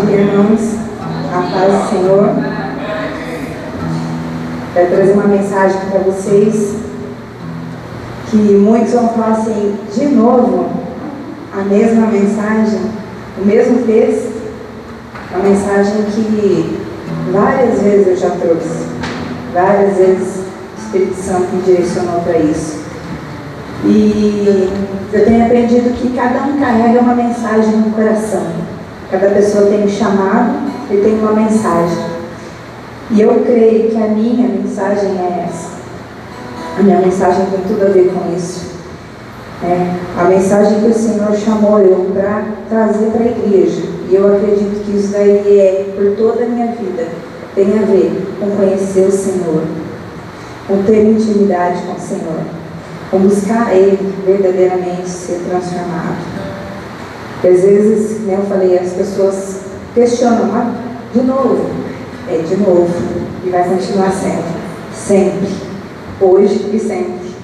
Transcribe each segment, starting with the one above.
dia, irmãos. A paz do Senhor. Quero trazer uma mensagem para vocês que muitos vão falar assim, de novo, a mesma mensagem, o mesmo texto, uma mensagem que várias vezes eu já trouxe, várias vezes o Espírito Santo me direcionou para isso. E eu tenho aprendido que cada um carrega uma mensagem no coração. Cada pessoa tem um chamado e tem uma mensagem. E eu creio que a minha mensagem é essa. A minha mensagem tem tudo a ver com isso. A mensagem que o Senhor chamou eu para trazer para a igreja. E eu acredito que isso daí é por toda a minha vida. Tem a ver com conhecer o Senhor, com ter intimidade com o Senhor, com buscar Ele verdadeiramente ser transformado. E às vezes, como eu falei, as pessoas questionam, mas de novo, de novo, e vai continuar sendo, sempre, hoje e sempre.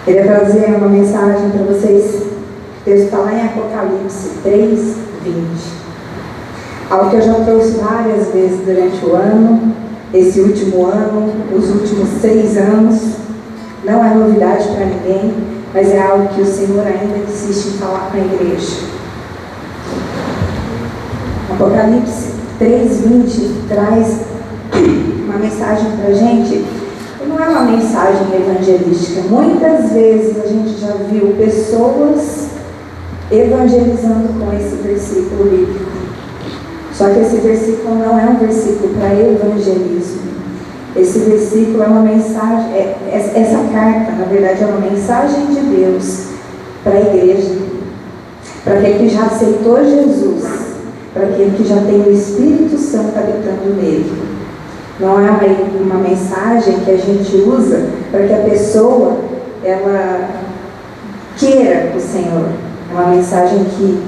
Queria trazer uma mensagem para vocês, o texto está lá em Apocalipse 3:20. Algo que eu já trouxe várias vezes durante o ano, esse último ano, os últimos 6 anos. Não é novidade para ninguém, mas é algo que o Senhor ainda insiste em falar com a igreja. Apocalipse 3:20 traz uma mensagem para a gente, e não é uma mensagem evangelística. Muitas vezes a gente já viu pessoas evangelizando com esse versículo bíblico. Só que esse versículo não é um versículo para evangelismo. Esse versículo é uma mensagem, essa carta, na verdade, é uma mensagem de Deus para a igreja, para aquele que já aceitou Jesus, para aquele que já tem o Espírito Santo habitando nele. Não é uma mensagem que a gente usa para que a pessoa ela queira o Senhor. É uma mensagem que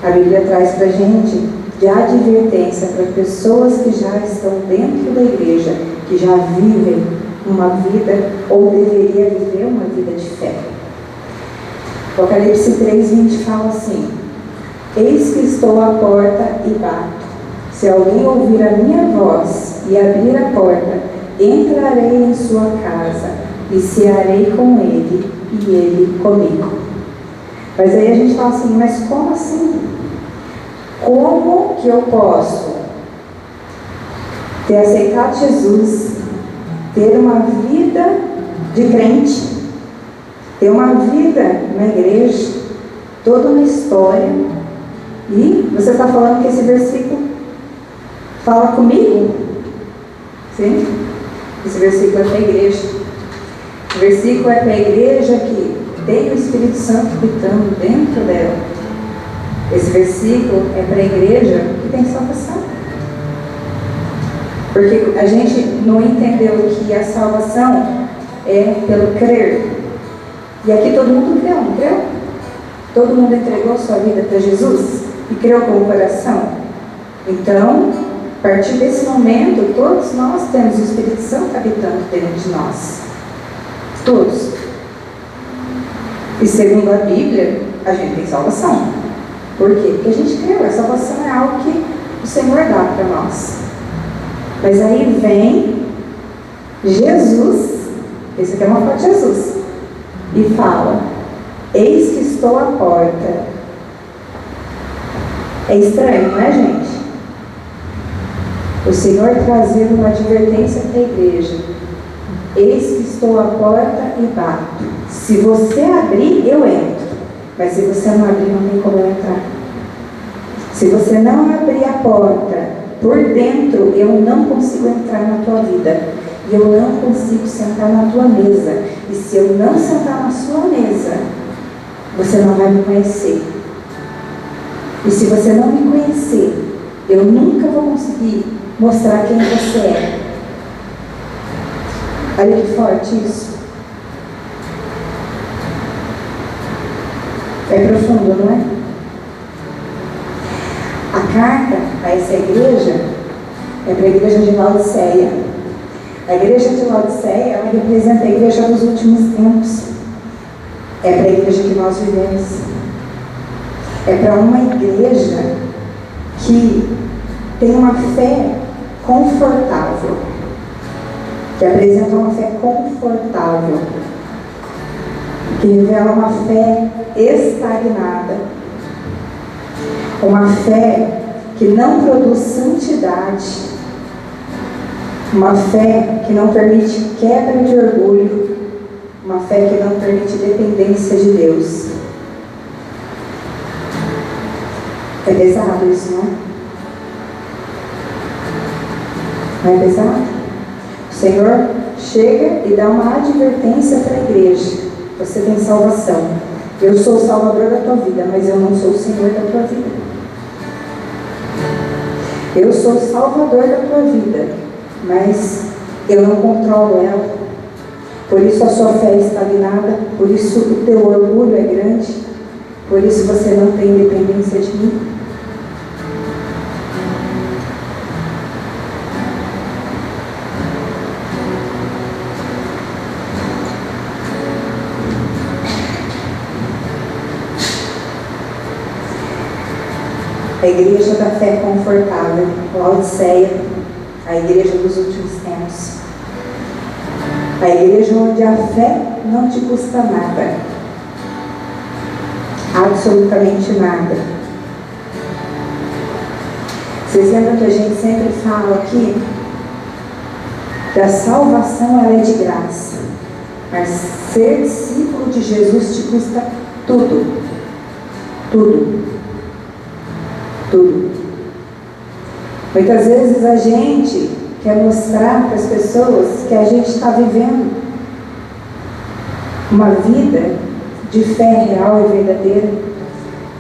a Bíblia traz para a gente de advertência para pessoas que já estão dentro da igreja, que já vivem uma vida, ou deveria viver uma vida de fé. Apocalipse 3:20 fala assim: eis que estou à porta e bato. Se alguém ouvir a minha voz e abrir a porta, entrarei em sua casa e cearei com ele e ele comigo. Mas aí a gente fala assim, mas como assim? Como que eu posso ter aceitado Jesus, ter uma vida de crente, ter uma vida na igreja, toda uma história, e você está falando que esse versículo fala comigo? Sim? Esse versículo é para a igreja. O versículo é para a igreja que tem o Espírito Santo habitando dentro dela. Esse versículo é para a igreja que tem salvação. Porque a gente não entendeu que a salvação é pelo crer. E aqui todo mundo creu, não creu? Todo mundo entregou sua vida para Jesus e creu com o coração. Então, a partir desse momento, todos nós temos o Espírito Santo habitando dentro de nós. Todos. E segundo a Bíblia, a gente tem salvação. Por quê? Porque a gente creu. A salvação é algo que o Senhor dá para nós. Mas aí vem Jesus, esse aqui é uma foto de Jesus, e fala: eis que estou à porta. É estranho, não é, gente? O Senhor trazendo uma advertência para a igreja: eis que estou à porta e bato. Se você abrir, eu entro. Mas se você não abrir, não tem como eu entrar. Se você não abrir a porta por dentro, eu não consigo entrar na tua vida. E eu não consigo sentar na tua mesa. E se eu não sentar na sua mesa, você não vai me conhecer. E se você não me conhecer, eu nunca vou conseguir mostrar quem você é. Olha que forte isso. É profundo, não é? A carta a essa igreja é para a igreja de Laodiceia. A igreja de Laodiceia, ela representa a igreja dos últimos tempos. É para a igreja que nós vivemos. É para uma igreja que tem uma fé confortável, que apresenta uma fé confortável, que revela uma fé estagnada, uma fé que não produz santidade, uma fé que não permite quebra de orgulho, uma fé que não permite dependência de Deus. É pesado isso, não é? Não é pesado? O Senhor chega e dá uma advertência para a igreja. Você tem salvação. Eu sou o Salvador da tua vida, mas eu não sou o Senhor da tua vida. Eu sou o Salvador da tua vida, mas eu não controlo ela. Por isso a sua fé é estagnada, por isso o teu orgulho é grande, por isso você não tem dependência de mim. A igreja da fé confortável, Laodiceia, a igreja dos últimos tempos. A igreja onde a fé não te custa nada. Absolutamente nada. Vocês lembram que a gente sempre fala aqui que a salvação ela é de graça, mas ser discípulo de Jesus te custa tudo. Tudo. Tudo. Muitas vezes a gente quer mostrar para as pessoas que a gente está vivendo uma vida de fé real e verdadeira.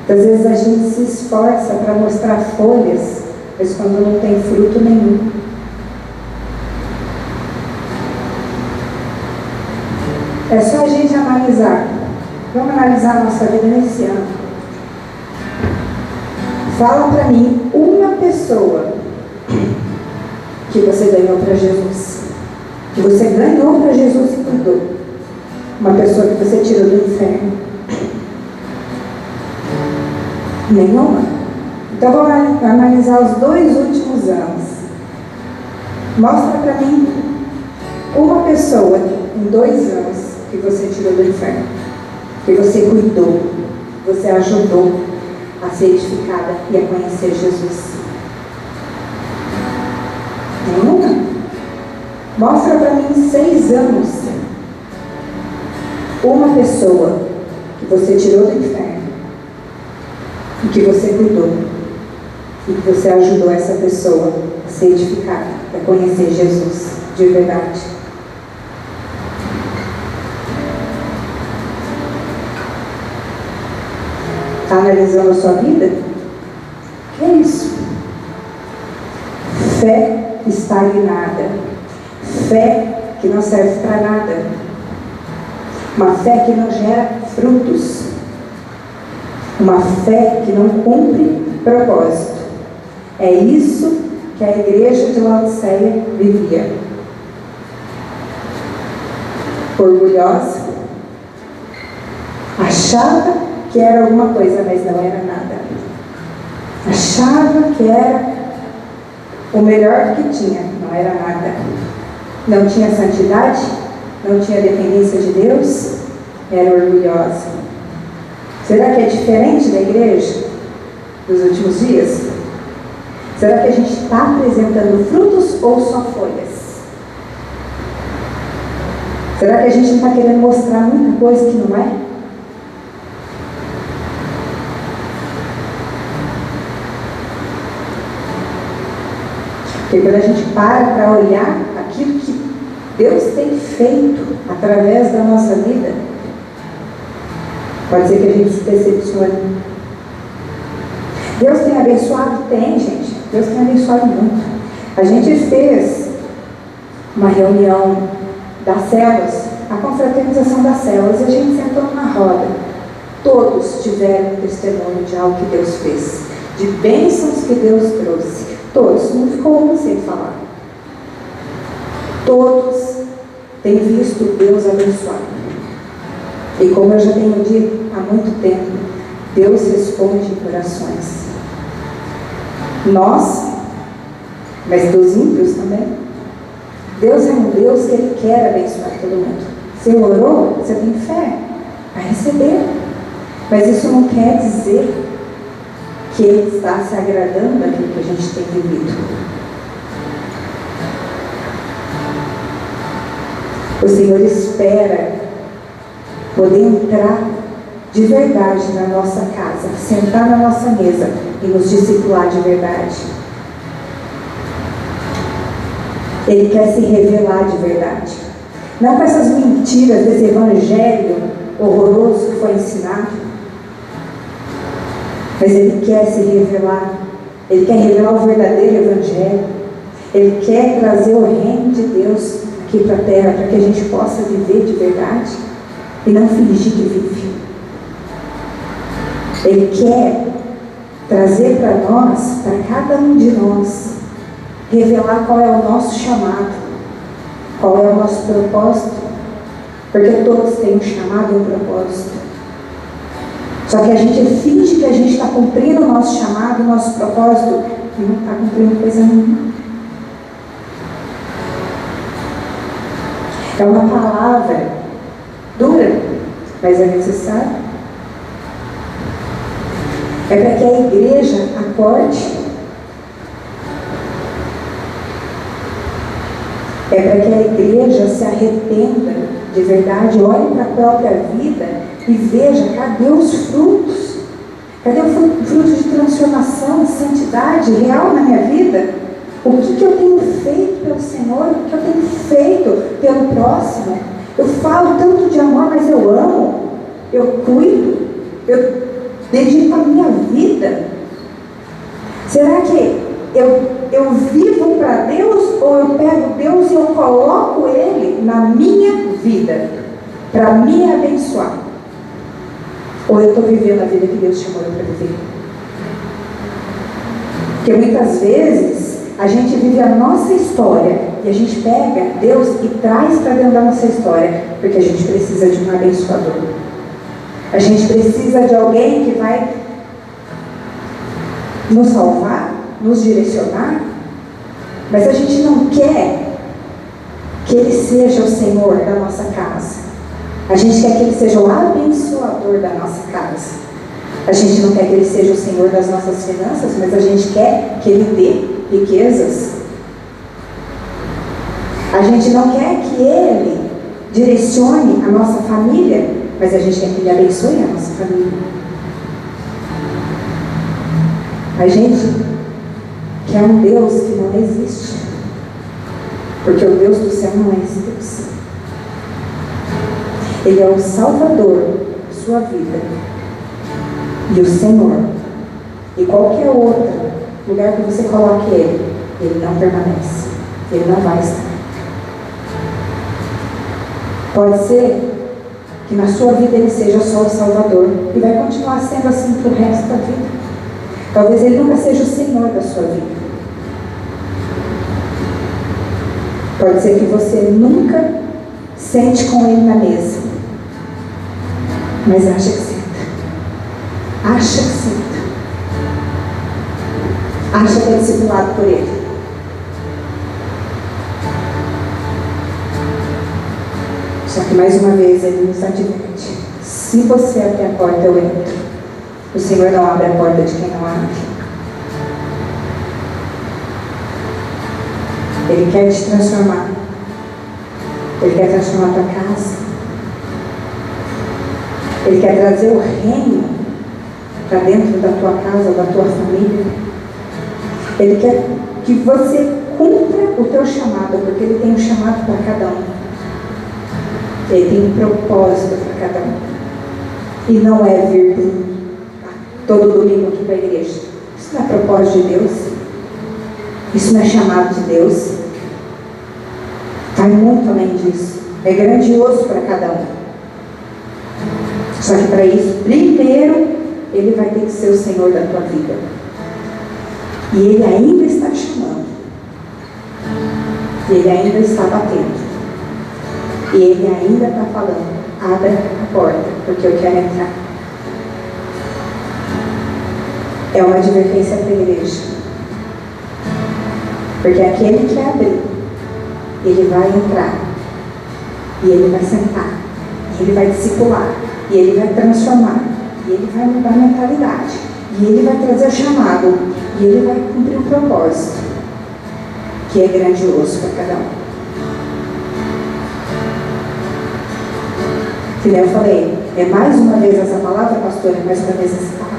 Muitas vezes a gente se esforça para mostrar folhas, mas quando não tem fruto nenhum. É só a gente analisar. Vamos analisar a nossa vida nesse ano. Fala para mim uma pessoa que você ganhou para Jesus. Que você ganhou para Jesus e cuidou. Uma pessoa que você tirou do inferno. Nenhuma? Então vamos analisar os 2 últimos anos. Mostra para mim uma pessoa em 2 anos que você tirou do inferno. Que você cuidou. Que você ajudou a ser edificada e a conhecer Jesus. Nenhuma? Mostra para mim 6 anos uma pessoa que você tirou do inferno e que você cuidou e que você ajudou essa pessoa a ser edificada, a conhecer Jesus de verdade. Está analisando a sua vida? Que é isso? Fé estagnada. Fé que não serve para nada. Uma fé que não gera frutos. Uma fé que não cumpre propósito. É isso que a igreja de Laodiceia vivia. Orgulhosa. Achava que era alguma coisa, mas não era nada. Achava que era o melhor que tinha, não era nada. Não tinha santidade, não tinha dependência de Deus, era orgulhosa. Será que é diferente da igreja dos últimos dias? Será que a gente está apresentando frutos ou só folhas? Será que a gente não está querendo mostrar muita coisa que não é? Porque quando a gente para olhar aquilo que Deus tem feito através da nossa vida, pode ser que a gente se decepcione. Deus tem abençoado? Tem, gente. Deus tem abençoado muito. A gente fez uma reunião das células, a confraternização das células, e a gente sentou numa roda. Todos tiveram um testemunho de algo que Deus fez, de bênçãos que Deus trouxe. Todos, não ficou um sem falar. Todos têm visto Deus abençoar. E como eu já tenho dito há muito tempo, Deus responde orações. Nós, mas dos ímpios também. Deus é um Deus que Ele quer abençoar todo mundo. Você orou, você tem fé, vai receber. Mas isso não quer dizer que Ele está se agradando daquilo que a gente tem vivido. O Senhor espera poder entrar de verdade na nossa casa, sentar na nossa mesa e nos discipular de verdade. Ele quer se revelar de verdade. Não com essas mentiras desse evangelho horroroso que foi ensinado. Mas Ele quer se revelar. Ele quer revelar o verdadeiro evangelho. Ele quer trazer o reino de Deus aqui para a terra, para que a gente possa viver de verdade e não fingir que vive. Ele quer trazer para nós, para cada um de nós, revelar qual é o nosso chamado, qual é o nosso propósito, porque todos têm um chamado e um propósito. Só que a gente finge que a gente está cumprindo o nosso chamado, o nosso propósito, e não está cumprindo coisa nenhuma. É uma palavra dura, mas é necessária. É para que a igreja acorde. É para que a igreja se arrependa de verdade, olhe para a própria vida e veja, cadê os frutos? Cadê o fruto de transformação, de santidade real na minha vida? O que eu tenho feito pelo Senhor? O que eu tenho feito pelo próximo? Eu falo tanto de amor, mas eu amo, eu cuido, eu dedico a minha vida. Será que eu vivo para Deus, ou eu pego Deus e eu coloco Ele na minha vida para me abençoar? Ou eu estou vivendo a vida que Deus chamou eu para viver? Porque muitas vezes a gente vive a nossa história e a gente pega Deus e traz para dentro da nossa história, porque a gente precisa de um abençoador. A gente precisa de alguém que vai nos salvar, nos direcionar, mas a gente não quer que Ele seja o Senhor da nossa casa. A gente quer que Ele seja o abençoador da nossa casa. A gente não quer que Ele seja o Senhor das nossas finanças, mas a gente quer que Ele dê riquezas. A gente não quer que Ele direcione a nossa família, mas a gente quer que Ele abençoe a nossa família. A gente quer um Deus que não existe, porque o Deus do céu não é esse Deus. Ele é o Salvador da sua vida e o Senhor. E qualquer outro lugar que você coloque Ele não permanece, Ele não vai estar. Pode ser que na sua vida Ele seja só o Salvador e vai continuar sendo assim para o resto da vida. Talvez Ele nunca seja o Senhor da sua vida. Pode ser que você nunca sente com Ele na mesa, mas acha que senta. Acha que senta. Acha que é discipulado por Ele. Só que mais uma vez Ele nos adverte: se você abrir a porta, eu entro. O Senhor não abre a porta de quem não abre. Ele quer te transformar. Ele quer transformar a tua casa. Ele quer trazer o reino para dentro da tua casa, da tua família. Ele quer que você cumpra o teu chamado, porque Ele tem um chamado para cada um. Ele tem um propósito para cada um. E não é vir todo domingo aqui para a igreja. Isso não é propósito de Deus. Isso não é chamado de Deus. Vai muito além disso. É grandioso para cada um. Só que para isso, primeiro, Ele vai ter que ser o Senhor da tua vida. E Ele ainda está te chamando. E Ele ainda está batendo. E Ele ainda está falando: abra a porta, porque eu quero entrar. É uma advertência para a igreja. Porque aquele que abrir, ele vai entrar, e ele vai sentar, e ele vai discipular, e ele vai transformar, e ele vai mudar a mentalidade, e ele vai trazer o chamado, e ele vai cumprir o propósito, que é grandioso para cada um. Que nem eu falei, é mais uma vez essa palavra, pastora, é mais uma vez essa palavra.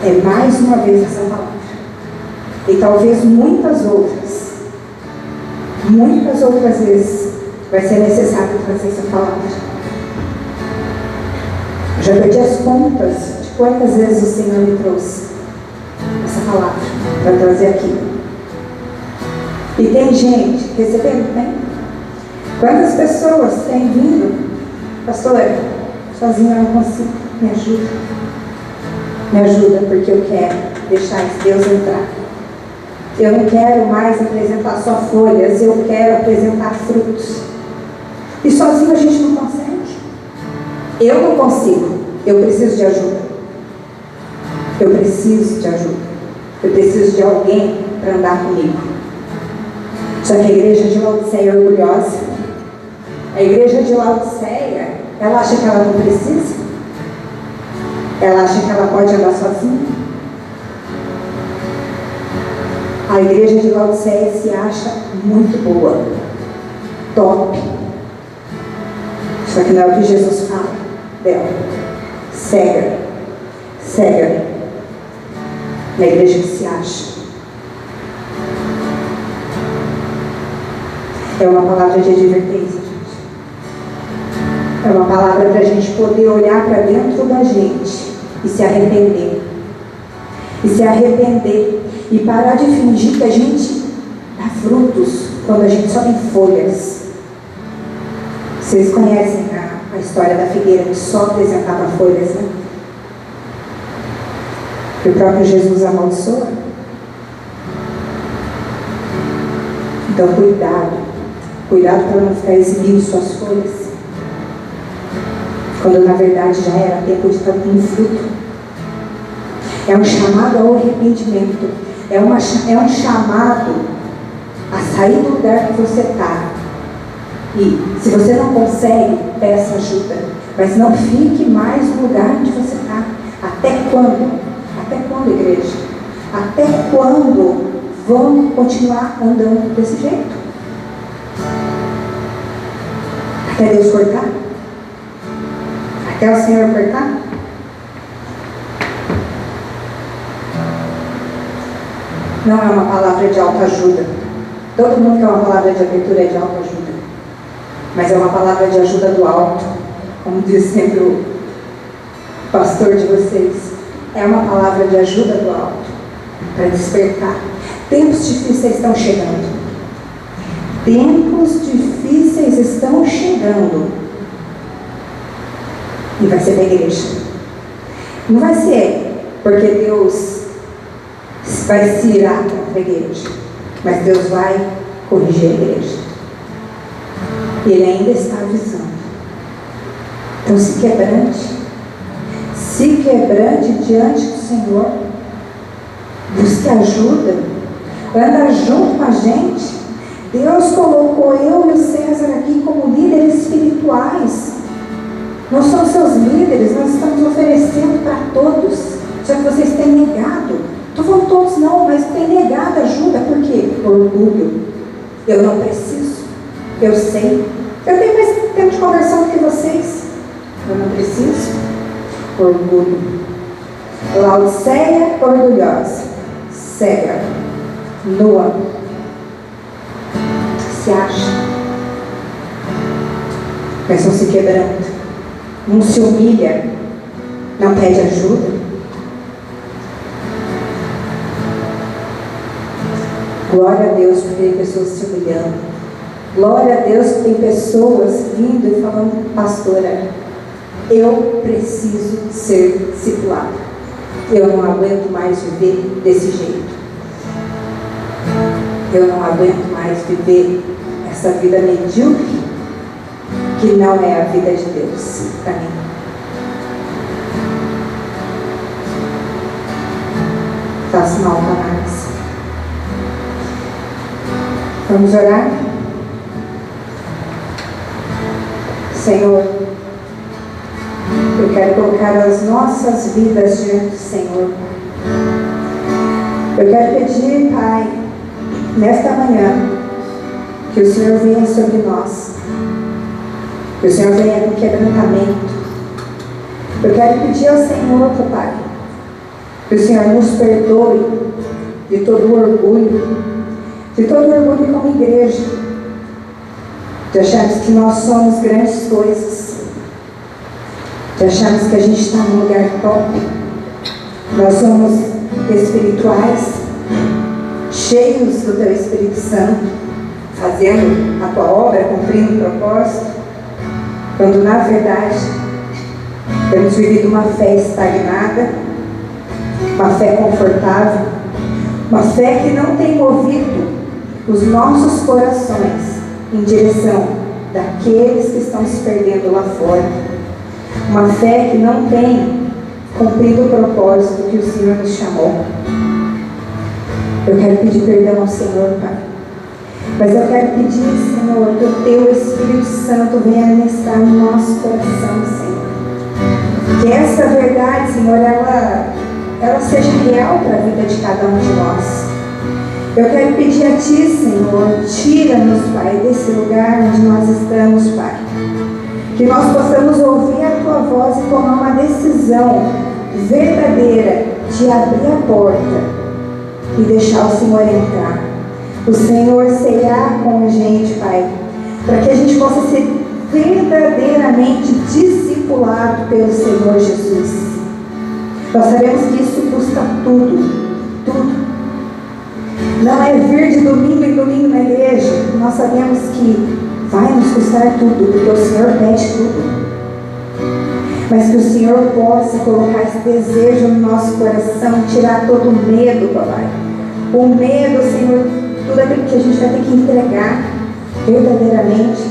É mais uma vez essa palavra. E talvez muitas outras vezes vai ser necessário trazer essa palavra. Já perdi as contas de quantas vezes o Senhor me trouxe essa palavra para trazer aqui. E tem gente recebendo, tem? Quantas pessoas têm vindo? Pastor, sozinha eu não consigo, me ajuda. Me ajuda, porque eu quero deixar esse Deus entrar. Eu não quero mais apresentar só folhas, eu quero apresentar frutos. E sozinho a gente não consegue. Eu não consigo, eu preciso de ajuda. Eu preciso de ajuda. Eu preciso de alguém para andar comigo. Só que a igreja de Laodiceia é orgulhosa. A igreja de Laodiceia, ela acha que ela não precisa. Ela acha que ela pode andar sozinha. A igreja de Laodiceia se acha muito boa, top. Só que não é o que Jesus fala dela. Cega. Na igreja que se acha. É uma palavra de advertência, gente. É uma palavra para a gente poder olhar para dentro da gente e se arrepender. E parar de fingir que a gente dá frutos quando a gente só tem folhas. Vocês conhecem a história da figueira que só apresentava folhas, né? Que o próprio Jesus amaldiçoa. Então cuidado para não ficar exibindo suas folhas, quando na verdade já era tempo de estar com fruto. É um chamado ao arrependimento. É um chamado a sair do lugar que você está. E se você não consegue, peça ajuda. Mas não fique mais no lugar onde você está. Até quando? Até quando, igreja? Até quando vão continuar andando desse jeito? Até Deus cortar? Até o Senhor cortar? Não é uma palavra de autoajuda. Todo mundo quer uma palavra de abertura de autoajuda. Mas é uma palavra de ajuda do alto. Como diz sempre o pastor de vocês. É uma palavra de ajuda do alto. Para despertar. Tempos difíceis estão chegando. Tempos difíceis estão chegando. E vai ser da igreja. Não vai ser porque Deus vai se irar contra a igreja, mas Deus vai corrigir a igreja. E Ele ainda está avisando. Então se quebrante diante do Senhor, busque ajuda, anda junto com a gente. Deus colocou eu e o César aqui como líderes espirituais. Nós somos seus líderes, nós estamos oferecendo para todos, só que vocês têm negado. Estou falando todos não, mas tem negado ajuda. Por quê? Orgulho. Eu não preciso. Eu sei. Eu tenho mais tempo de conversão do que vocês. Eu não preciso. Orgulho. Laodiceia orgulhosa. Cega. Nua. Se acha. Mas não se quebranta. Não se humilha. Não pede ajuda. Glória a Deus porque tem pessoas se humilhando. Glória a Deus que tem pessoas vindo e falando: pastora, eu preciso ser discipulada. Eu não aguento mais viver desse jeito. Eu não aguento mais viver essa vida medíocre que não é a vida de Deus para mim. Faça mal para nós. Vamos orar? Senhor, eu quero colocar as nossas vidas diante do Senhor. Eu quero pedir, Pai, nesta manhã, que o Senhor venha sobre nós, que o Senhor venha com quebrantamento. Eu quero pedir ao Senhor, Pai, que o Senhor nos perdoe de todo o orgulho como igreja, de acharmos que nós somos grandes coisas, de acharmos que a gente está num lugar top. Nós somos espirituais, cheios do Teu Espírito Santo, fazendo a Tua obra, cumprindo o propósito, quando na verdade temos vivido uma fé estagnada, uma fé confortável, uma fé que não tem movido os nossos corações em direção daqueles que estão se perdendo lá fora. Uma fé que não tem cumprido o propósito que o Senhor nos chamou. Eu quero pedir perdão ao Senhor, Pai. Mas eu quero pedir, Senhor, que o Teu Espírito Santo venha ministrar no nosso coração, Senhor. Que essa verdade, Senhor, ela seja real para a vida de cada um de nós. Eu quero pedir a Ti, Senhor, tira-nos, Pai, desse lugar onde nós estamos, Pai. Que nós possamos ouvir a Tua voz e tomar uma decisão verdadeira de abrir a porta e deixar o Senhor entrar. O Senhor ceiar com a gente, Pai, para que a gente possa ser verdadeiramente discipulado pelo Senhor Jesus. Nós sabemos que isso custa tudo. Não é vir de domingo em domingo na igreja. Nós sabemos que vai nos custar tudo, porque o Senhor pede tudo. Mas que o Senhor possa colocar esse desejo no nosso coração, tirar todo o medo, Papai. O medo, Senhor, tudo aquilo que a gente vai ter que entregar verdadeiramente.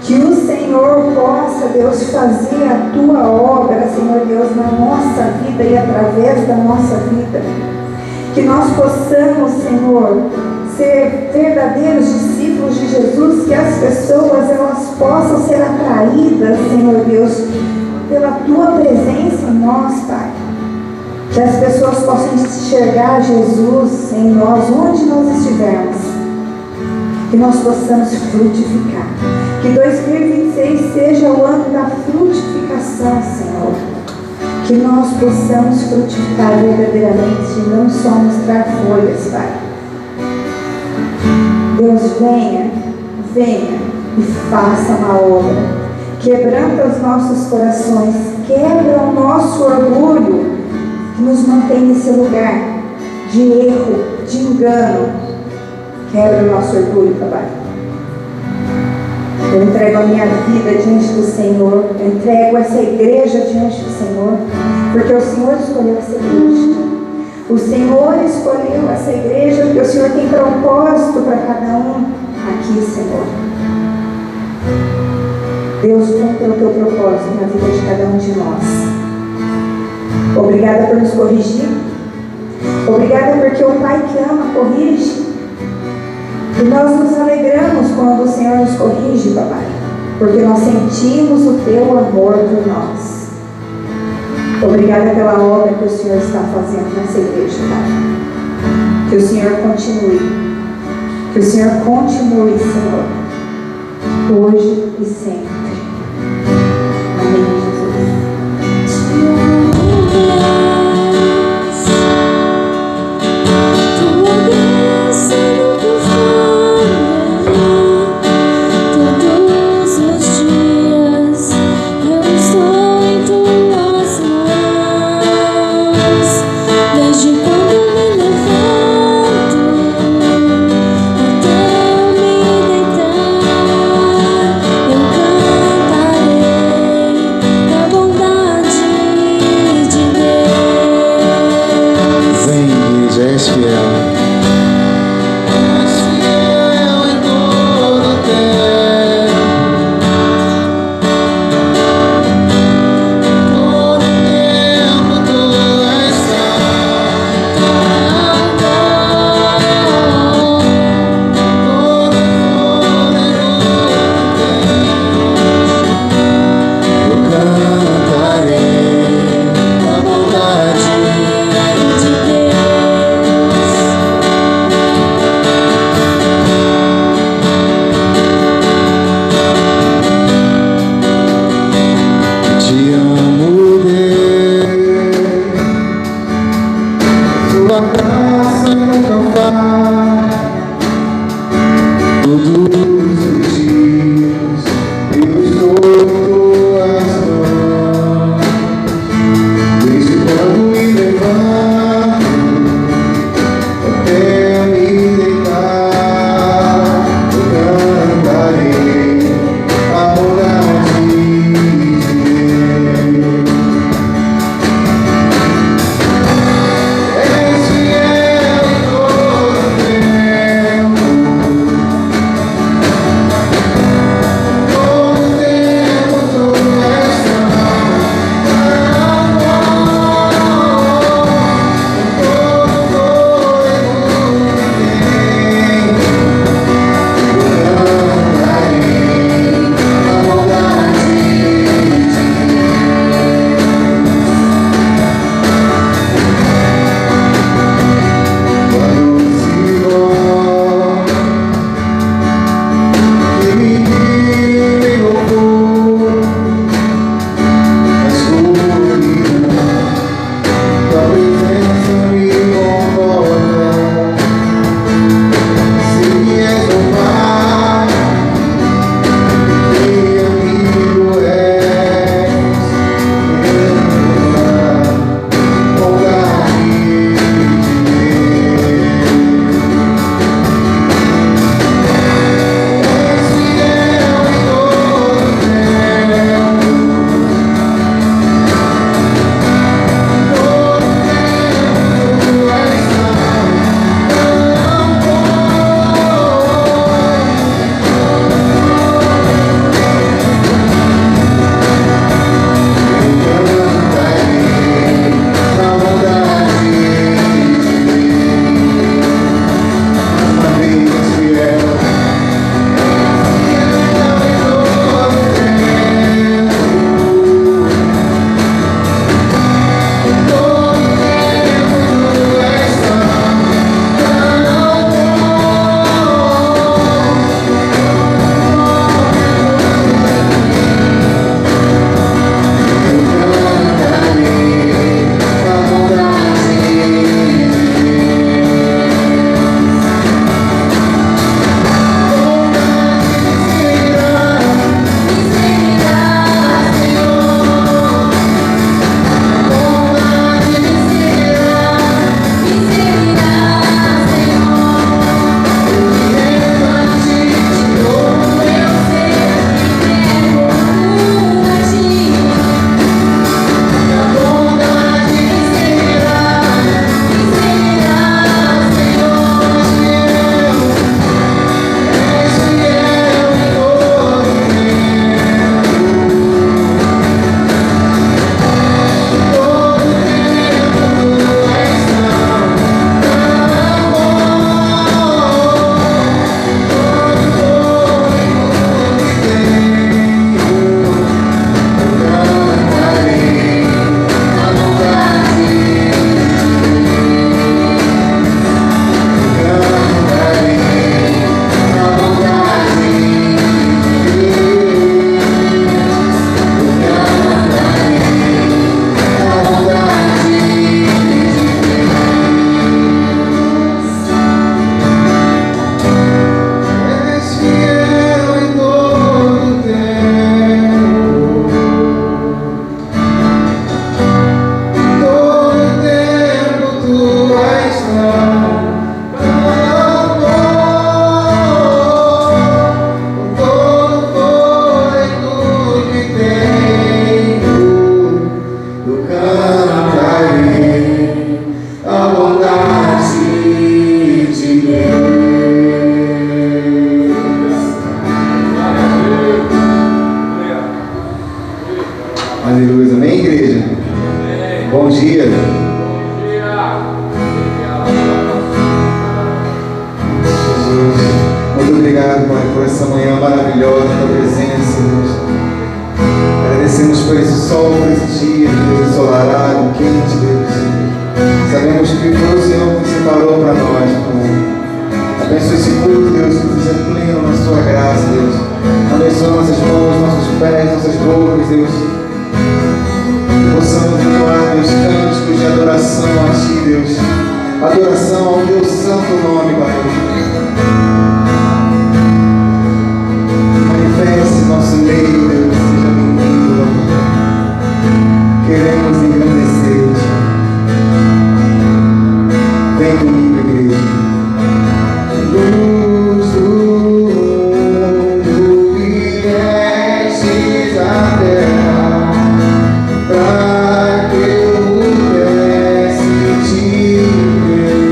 Que o Senhor possa, Deus, fazer a Tua obra, Senhor Deus, na nossa vida e através da nossa vida. Que nós possamos, Senhor, ser verdadeiros discípulos de Jesus, que as pessoas elas possam ser atraídas, Senhor Deus, pela Tua presença em nós, Pai. Que as pessoas possam enxergar Jesus em nós, onde nós estivermos. Que nós possamos frutificar. Que 2026 seja o ano da frutificação, Senhor. Que nós possamos frutificar verdadeiramente e não só mostrar folhas, Pai. Deus, venha e faça uma obra. Quebranta os nossos corações, quebra o nosso orgulho que nos mantém nesse lugar de erro, de engano. Quebra o nosso orgulho, Papai. Eu entrego a minha vida diante do Senhor, eu entrego essa igreja diante do Senhor, porque o Senhor escolheu essa igreja. O Senhor escolheu essa igreja porque o Senhor tem propósito para cada um aqui, Senhor. Deus, cumpra o Teu propósito na vida de cada um de nós. Obrigada por nos corrigir. Obrigada porque o Pai que ama corrige. E nós nos alegramos quando o Senhor nos corrige, Papai, porque nós sentimos o Teu amor por nós. Obrigada pela obra que o Senhor está fazendo nessa igreja, Pai. Que o Senhor continue. Que o Senhor continue, Senhor, hoje e sempre. Amém, Jesus. Eu dia. Jesus, muito obrigado, Pai, por essa manhã maravilhosa, tua presença, Deus. Agradecemos por esse sol, por esse dia, Deus, ensolarado, quente, Deus. Sabemos que foi o Senhor que separou para nós, Pai. Abençoe esse culto, Deus, que seja pleno na sua graça, Deus. Abençoe nossas mãos, nossos pés, nossas bocas, Deus. Que possamos entoar, Deus, cânticos de adoração a Ti, Deus. Adoração ao Teu santo nome, Pai. Manifeste nosso meio, Deus. Seja bem-vindo, Pai. Queremos engrandecer-Te. Vem comigo, igreja. Luz do mundo que desces à terra, pra que eu pudesse te ver.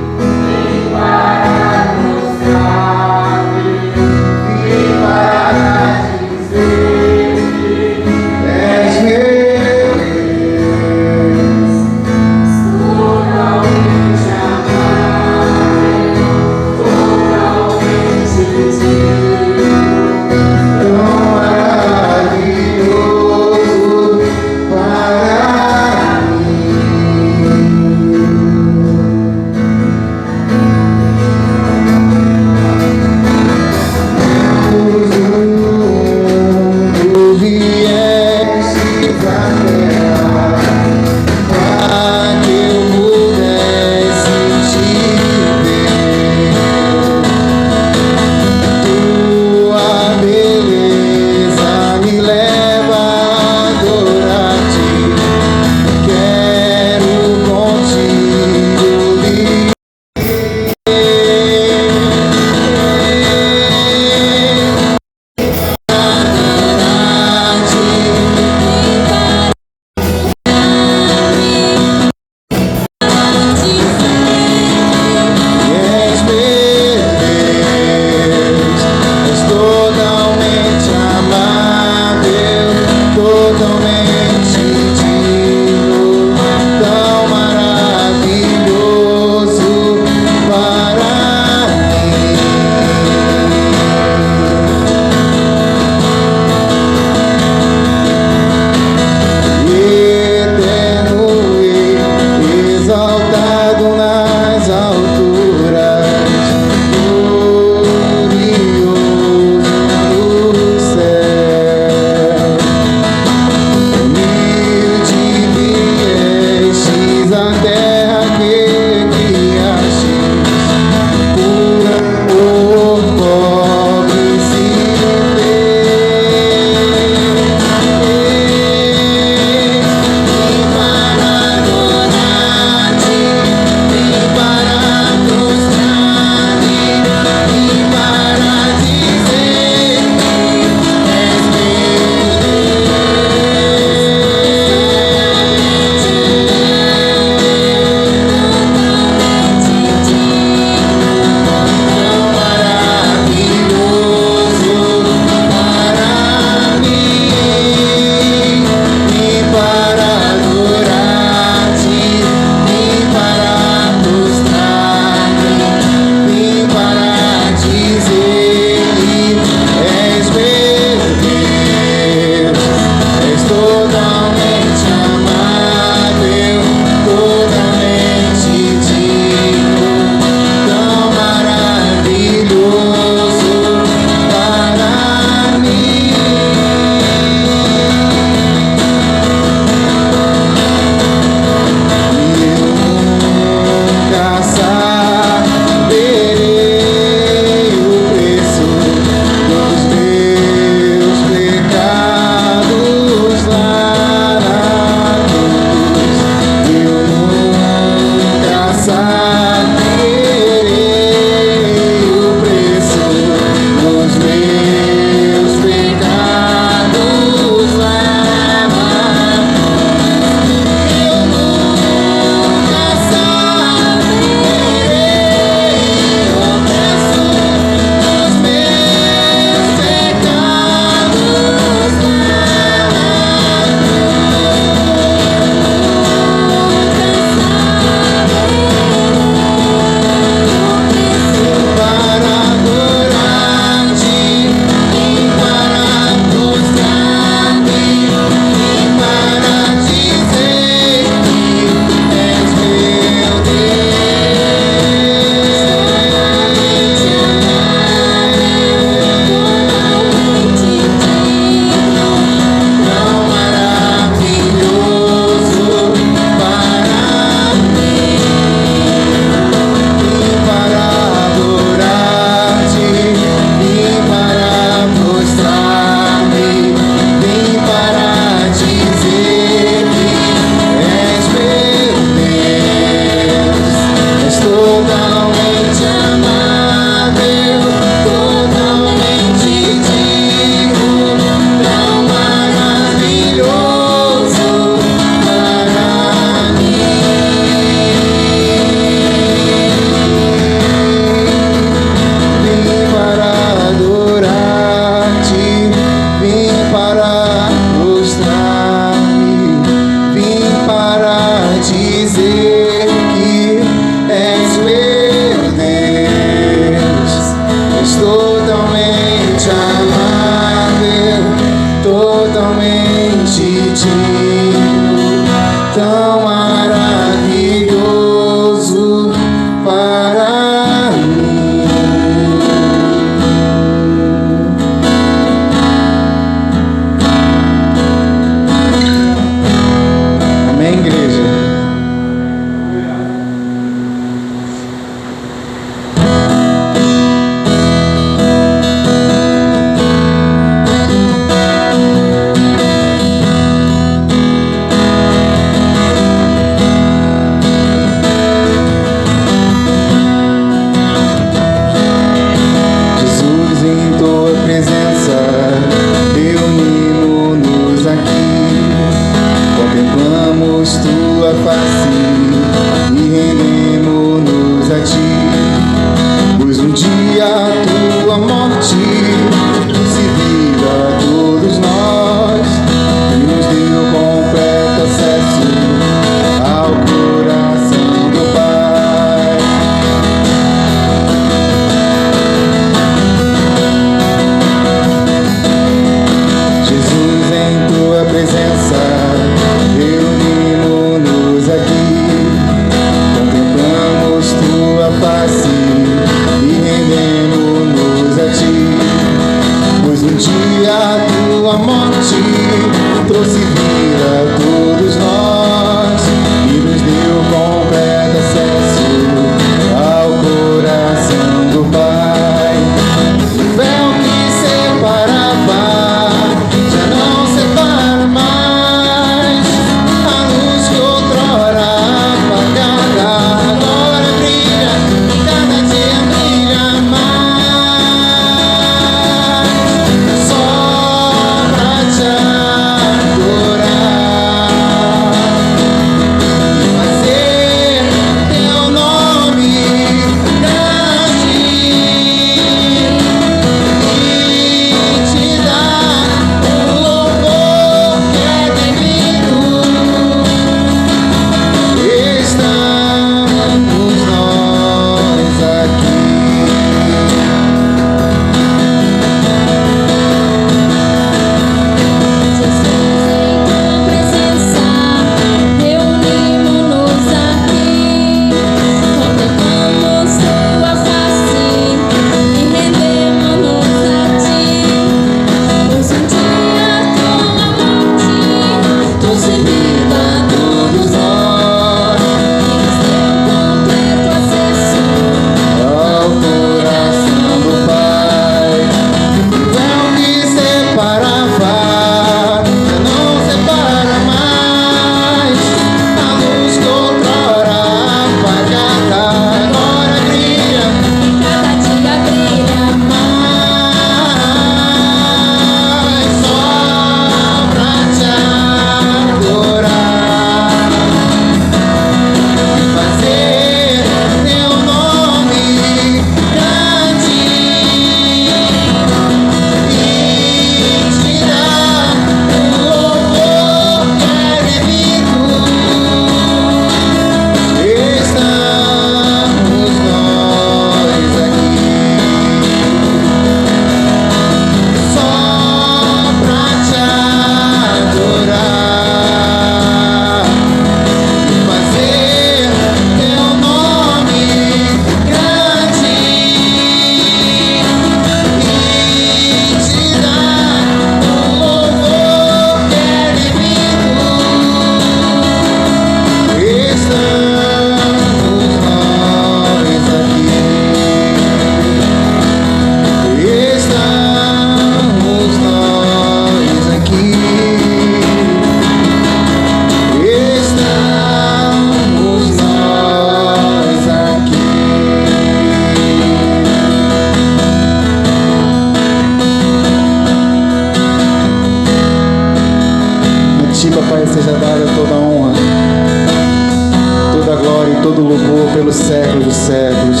pelos séculos dos séculos.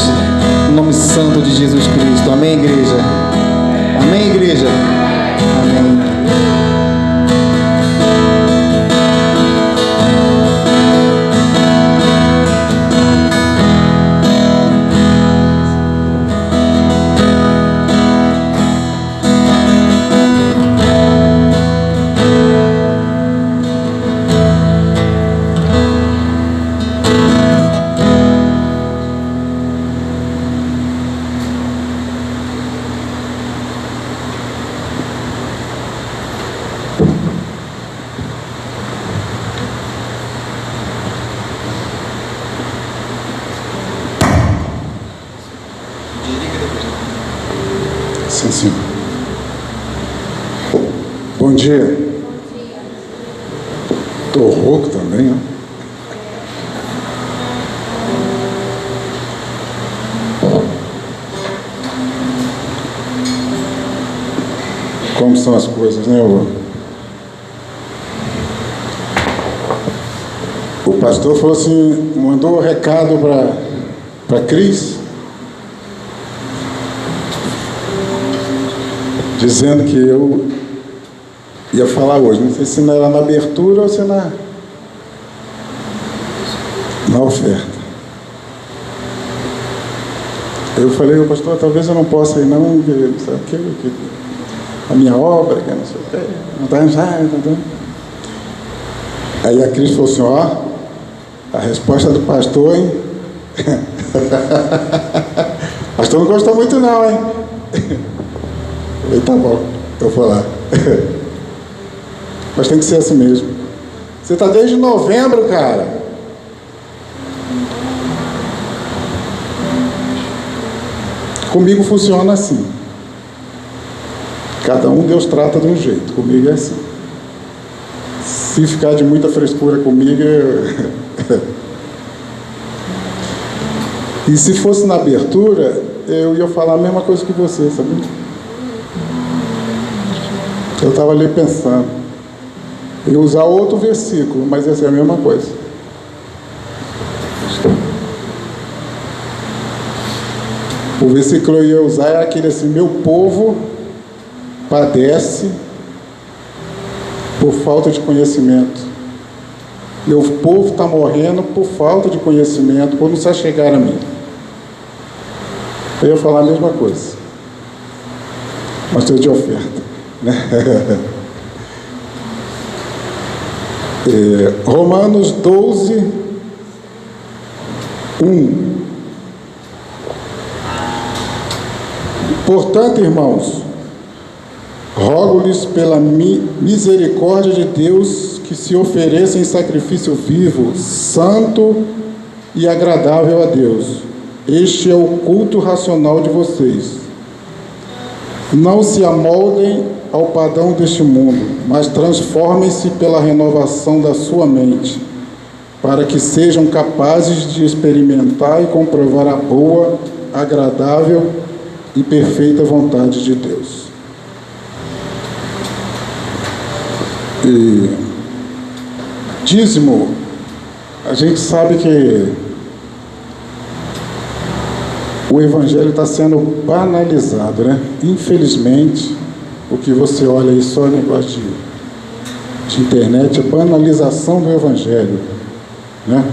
Em nome santo de Jesus Cristo. Amém, igreja? Amém, igreja? Amém. Sim, sim. Bom dia. Estou rouco também, né? Como são as coisas, né, vô? O pastor falou assim, mandou um recado para Cris, dizendo que eu ia falar hoje. Não sei se não era na abertura ou se na oferta. Eu falei, pastor, talvez eu não possa ir não, porque não sei o que, a minha obra, que não sei o que, não está enxergando. Aí a Cris falou assim, ó, a resposta do pastor, hein? O pastor não gostou muito não, hein? Eu falei, tá bom, eu vou lá. Mas tem que ser assim mesmo. Você está desde novembro, cara. Comigo funciona assim. Cada um Deus trata de um jeito. Comigo é assim. Se ficar de muita frescura comigo, E se fosse na abertura, eu ia falar a mesma coisa que você, sabe? Eu estava ali pensando. Eu ia usar outro versículo, mas ia ser a mesma coisa. O versículo que eu ia usar é aquele assim: meu povo padece por falta de conhecimento. Meu povo está morrendo por falta de conhecimento, por não se achegar a mim. Eu ia falar a mesma coisa, mas estou de oferta, né? Romanos 12, 1. Portanto, irmãos, rogo-lhes pela misericórdia de Deus que se ofereçam em sacrifício vivo, santo e agradável a Deus. Este é o culto racional de vocês. Não se amoldem ao padrão deste mundo, mas transformem-se pela renovação da sua mente, para que sejam capazes de experimentar e comprovar a boa, agradável e perfeita vontade de Deus. E dízimo, a gente sabe que o Evangelho está sendo banalizado, né? Infelizmente, o que você olha aí só negócio de internet é banalização do Evangelho, né?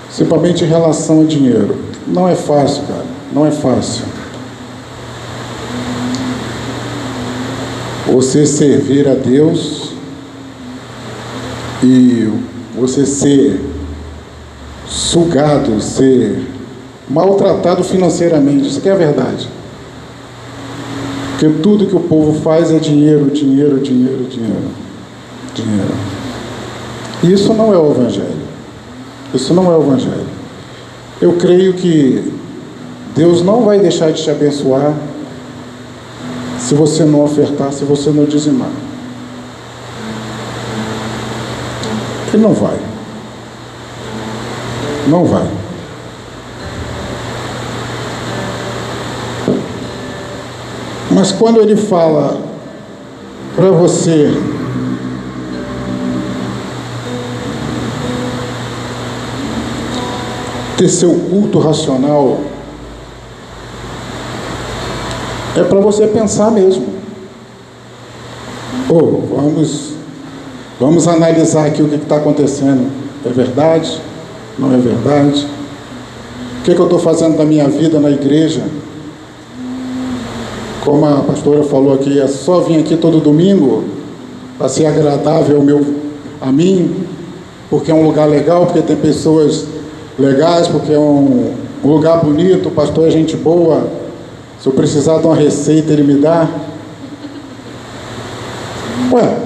Principalmente em relação ao dinheiro. Não é fácil, cara, não é fácil. Você servir a Deus e você ser sugado, ser maltratado financeiramente. Isso que é a verdade. Porque tudo que o povo faz é dinheiro, dinheiro, dinheiro, dinheiro. Dinheiro. Isso não é o Evangelho. Isso não é o Evangelho. Eu creio que Deus não vai deixar de te abençoar se você não ofertar, se você não dizimar. Ele não vai. Não vai. Mas quando ele fala para você ter seu culto racional, é para você pensar mesmo. Vamos analisar aqui o que está acontecendo. É verdade? Não é verdade? O que eu estou fazendo da minha vida na igreja? Como a pastora falou aqui, é só vir aqui todo domingo para ser agradável a mim, porque é um lugar legal, porque tem pessoas legais, porque é um lugar bonito, o pastor é gente boa. Se eu precisar de uma receita, ele me dá. Ué,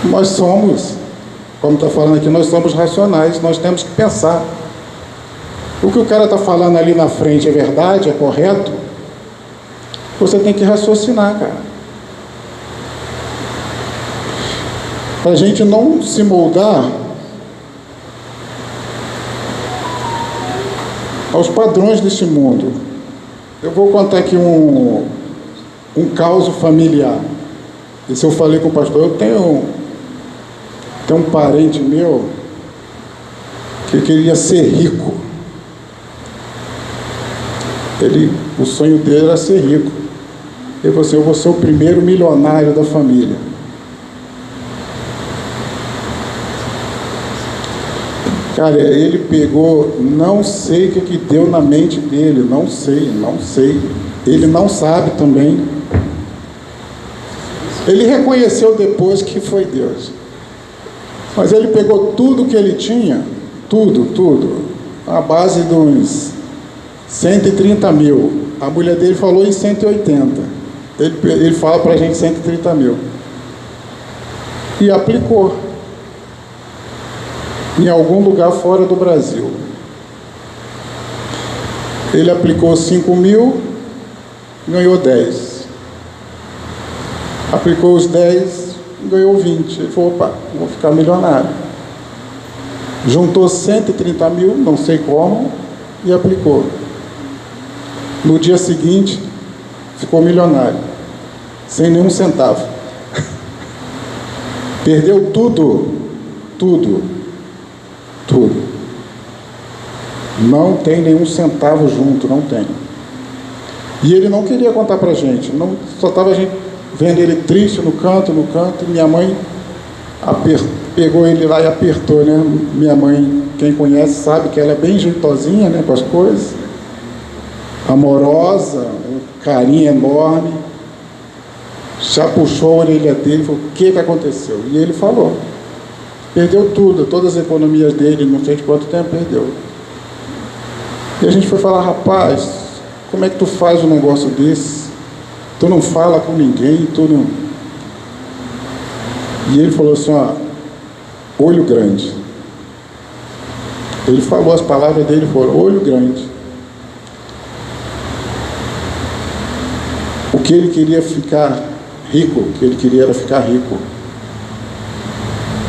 nós somos, como está falando aqui, nós somos racionais, nós temos que pensar. O que o cara está falando ali na frente é verdade, é correto? Você tem que raciocinar, cara. Para a gente não se moldar aos padrões deste mundo. Eu vou contar aqui um caos familiar. Isso eu falei com o pastor. Eu tenho um parente meu que queria ser rico. O sonho dele era ser rico. Ele falou assim: eu vou ser o primeiro milionário da família. Cara, ele pegou, não sei o que deu na mente dele, não sei. Ele não sabe também. Ele reconheceu depois que foi Deus. Mas ele pegou tudo que ele tinha, tudo, a base de uns 130 mil. A mulher dele falou em 180. Ele fala pra gente 130 mil. E aplicou em algum lugar fora do Brasil. Ele aplicou 5 mil, ganhou 10. Aplicou os 10, ganhou 20. Ele falou: opa, vou ficar milionário. Juntou 130 mil, não sei como, e aplicou. No dia seguinte, ficou milionário, sem nenhum centavo. Perdeu tudo. Não tem nenhum centavo junto, não tem. E ele não queria contar pra gente, só estava a gente vendo ele triste no canto, e minha mãe pegou ele lá e apertou, né? Minha mãe, quem conhece sabe que ela é bem jeitosinha, né, com as coisas, amorosa, um carinho enorme. Já puxou a orelha dele e falou: o que aconteceu? E ele falou: perdeu tudo, todas as economias dele, não sei de quanto tempo perdeu. E a gente foi falar: rapaz, como é que tu faz um negócio desse? Tu não fala com ninguém, tu não... E ele falou assim: ó, olho grande. Ele falou, as palavras dele foram: olho grande. O que ele queria ficar rico, o que ele queria era ficar rico.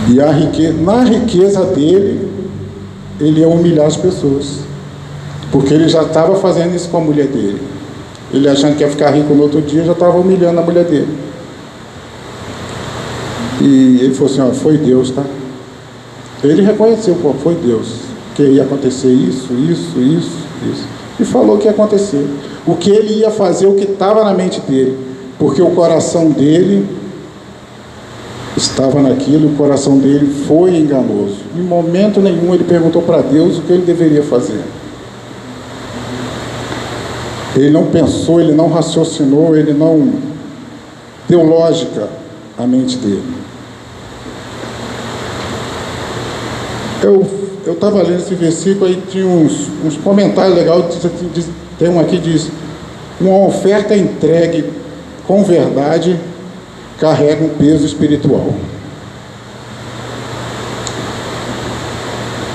E na riqueza dele, ele ia humilhar as pessoas, porque ele já estava fazendo isso com a mulher dele. Ele achando que ia ficar rico no outro dia, já estava humilhando a mulher dele. E ele falou assim: ó, foi Deus, tá? Ele reconheceu: pô, foi Deus, que ia acontecer isso. E falou que ia acontecer. O que ele ia fazer, o que estava na mente dele, porque o coração dele estava naquilo, o coração dele foi enganoso. Em momento nenhum ele perguntou para Deus o que ele deveria fazer. Ele não pensou, ele não raciocinou, ele não deu lógica à mente dele. Eu estava lendo esse versículo, aí tinha uns comentários legais. Tem um aqui que diz: uma oferta entregue com verdade carrega um peso espiritual.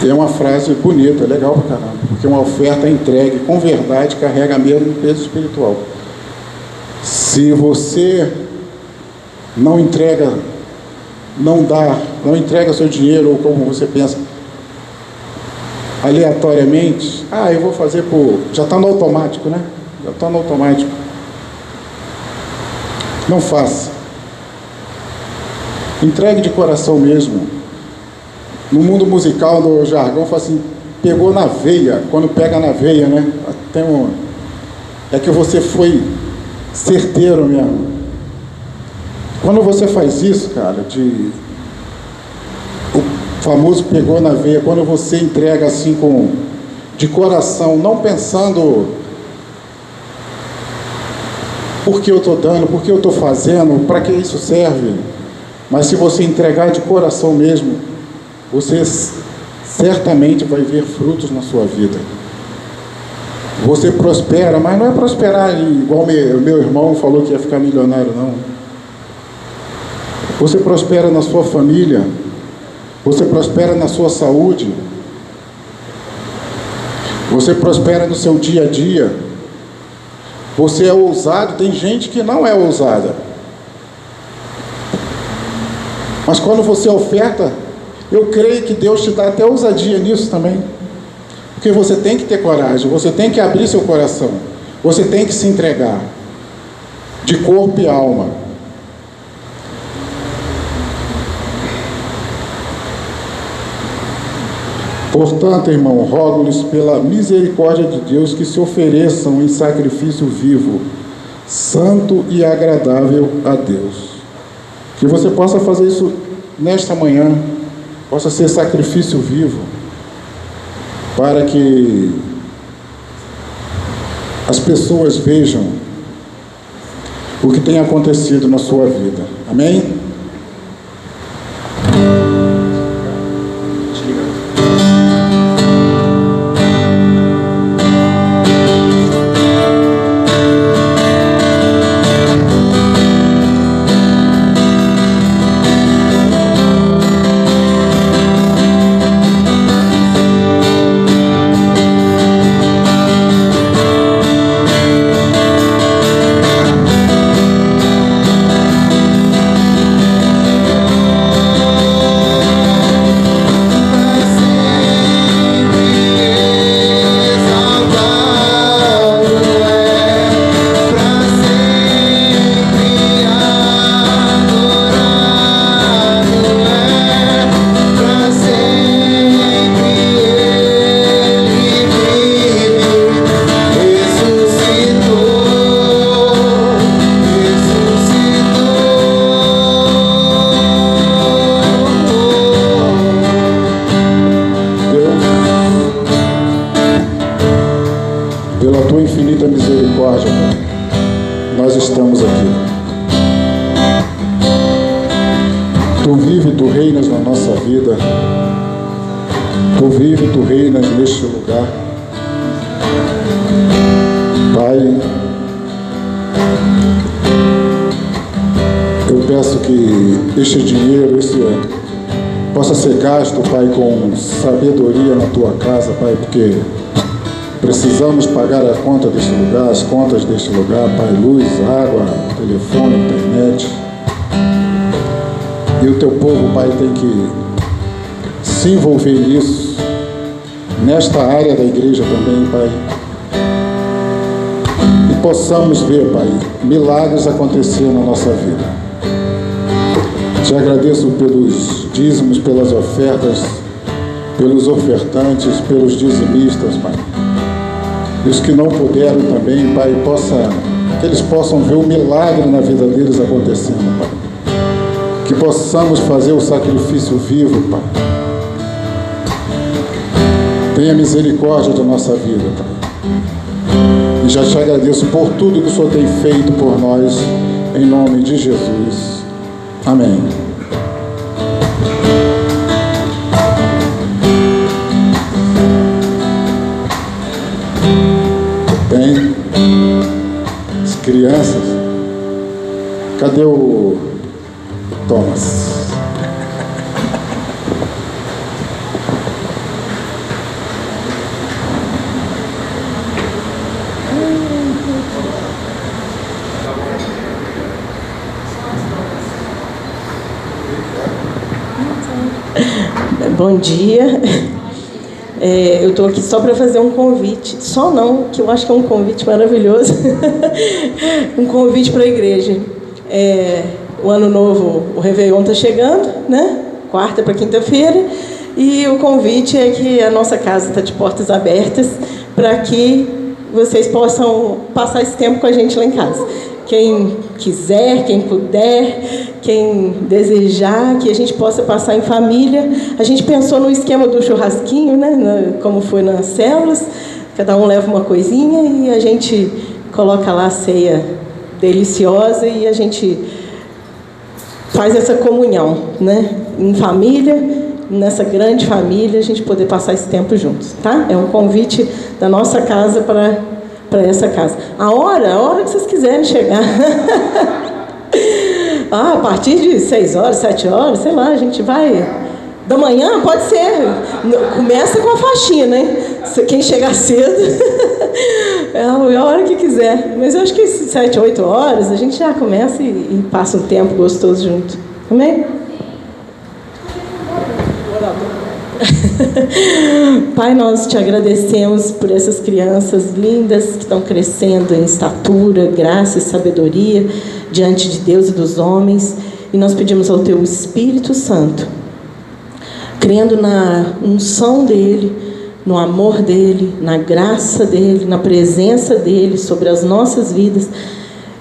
É uma frase bonita, legal pra caramba, porque uma oferta entregue com verdade carrega mesmo um peso espiritual. Se você não entrega, não entrega seu dinheiro, ou como você pensa, aleatoriamente, eu vou fazer já está no automático, né? Já está no automático. Não faça. Entregue de coração mesmo. No mundo musical, no jargão, fala assim, pegou na veia. Quando pega na veia, né? É que você foi certeiro mesmo. Quando você faz isso, cara, o famoso pegou na veia, quando você entrega assim de coração, não pensando por que eu estou dando, por que eu estou fazendo, para que isso serve, mas se você entregar de coração mesmo, você certamente vai ver frutos na sua vida. Você prospera, mas não é prosperar igual meu irmão falou que ia ficar milionário, não. Você prospera na sua família, você prospera na sua saúde, você prospera no seu dia a dia, você é ousado. Tem gente que não é ousada, mas quando você oferta, eu creio que Deus te dá até ousadia nisso também, porque você tem que ter coragem, você tem que abrir seu coração, você tem que se entregar de corpo e alma. Portanto, irmão, rogo-lhes pela misericórdia de Deus que se ofereçam em sacrifício vivo, santo e agradável a Deus. Que você possa fazer isso nesta manhã, possa ser sacrifício vivo, para que as pessoas vejam o que tem acontecido na sua vida. Amém? Pela tua infinita misericórdia, Pai, nós estamos aqui. Tu vive, tu reinas na nossa vida. Tu vive, tu reinas neste lugar. Pai, eu peço que este dinheiro, possa ser gasto, Pai, com sabedoria na tua casa, Pai, porque precisamos pagar a conta deste lugar, as contas deste lugar, Pai, luz, água, telefone, internet. E o teu povo, Pai, tem que se envolver nisso, nesta área da igreja também, Pai. E possamos ver, Pai, milagres acontecer na nossa vida. Te agradeço pelos dízimos, pelas ofertas, pelos ofertantes, pelos dizimistas, Pai. E os que não puderam também, Pai, que eles possam ver o milagre na vida deles acontecendo, Pai. Que possamos fazer o sacrifício vivo, Pai. Tenha misericórdia da nossa vida, Pai. E já te agradeço por tudo que o Senhor tem feito por nós, em nome de Jesus. Amém. Bem, as crianças, cadê o Thomas? Bom dia. Eu estou aqui só para fazer um convite. Só não, que eu acho que é um convite maravilhoso. Um convite para a igreja. O ano novo, o Réveillon está chegando, né? Quarta para quinta-feira. E o convite é que a nossa casa está de portas abertas para que vocês possam passar esse tempo com a gente lá em casa. Quem quiser, quem puder, quem desejar, que a gente possa passar em família. A gente pensou no esquema do churrasquinho, né? Como foi nas células. Cada um leva uma coisinha e a gente coloca lá a ceia deliciosa e a gente faz essa comunhão, né? Em família, nessa grande família, a gente poder passar esse tempo juntos, tá? É um convite da nossa casa para essa casa. A hora que vocês quiserem chegar. A partir de 6 horas, 7 horas, sei lá, a gente vai. Da manhã, pode ser. Começa com a faxina, hein? Quem chegar cedo, é a hora que quiser. Mas eu acho que 7, 8 horas, a gente já começa e passa um tempo gostoso junto. Amém? Pai, nós te agradecemos por essas crianças lindas que estão crescendo em estatura, graça e sabedoria diante de Deus e dos homens. E nós pedimos ao Teu Espírito Santo, crendo na unção dEle, no amor dEle, na graça dEle, na presença dEle sobre as nossas vidas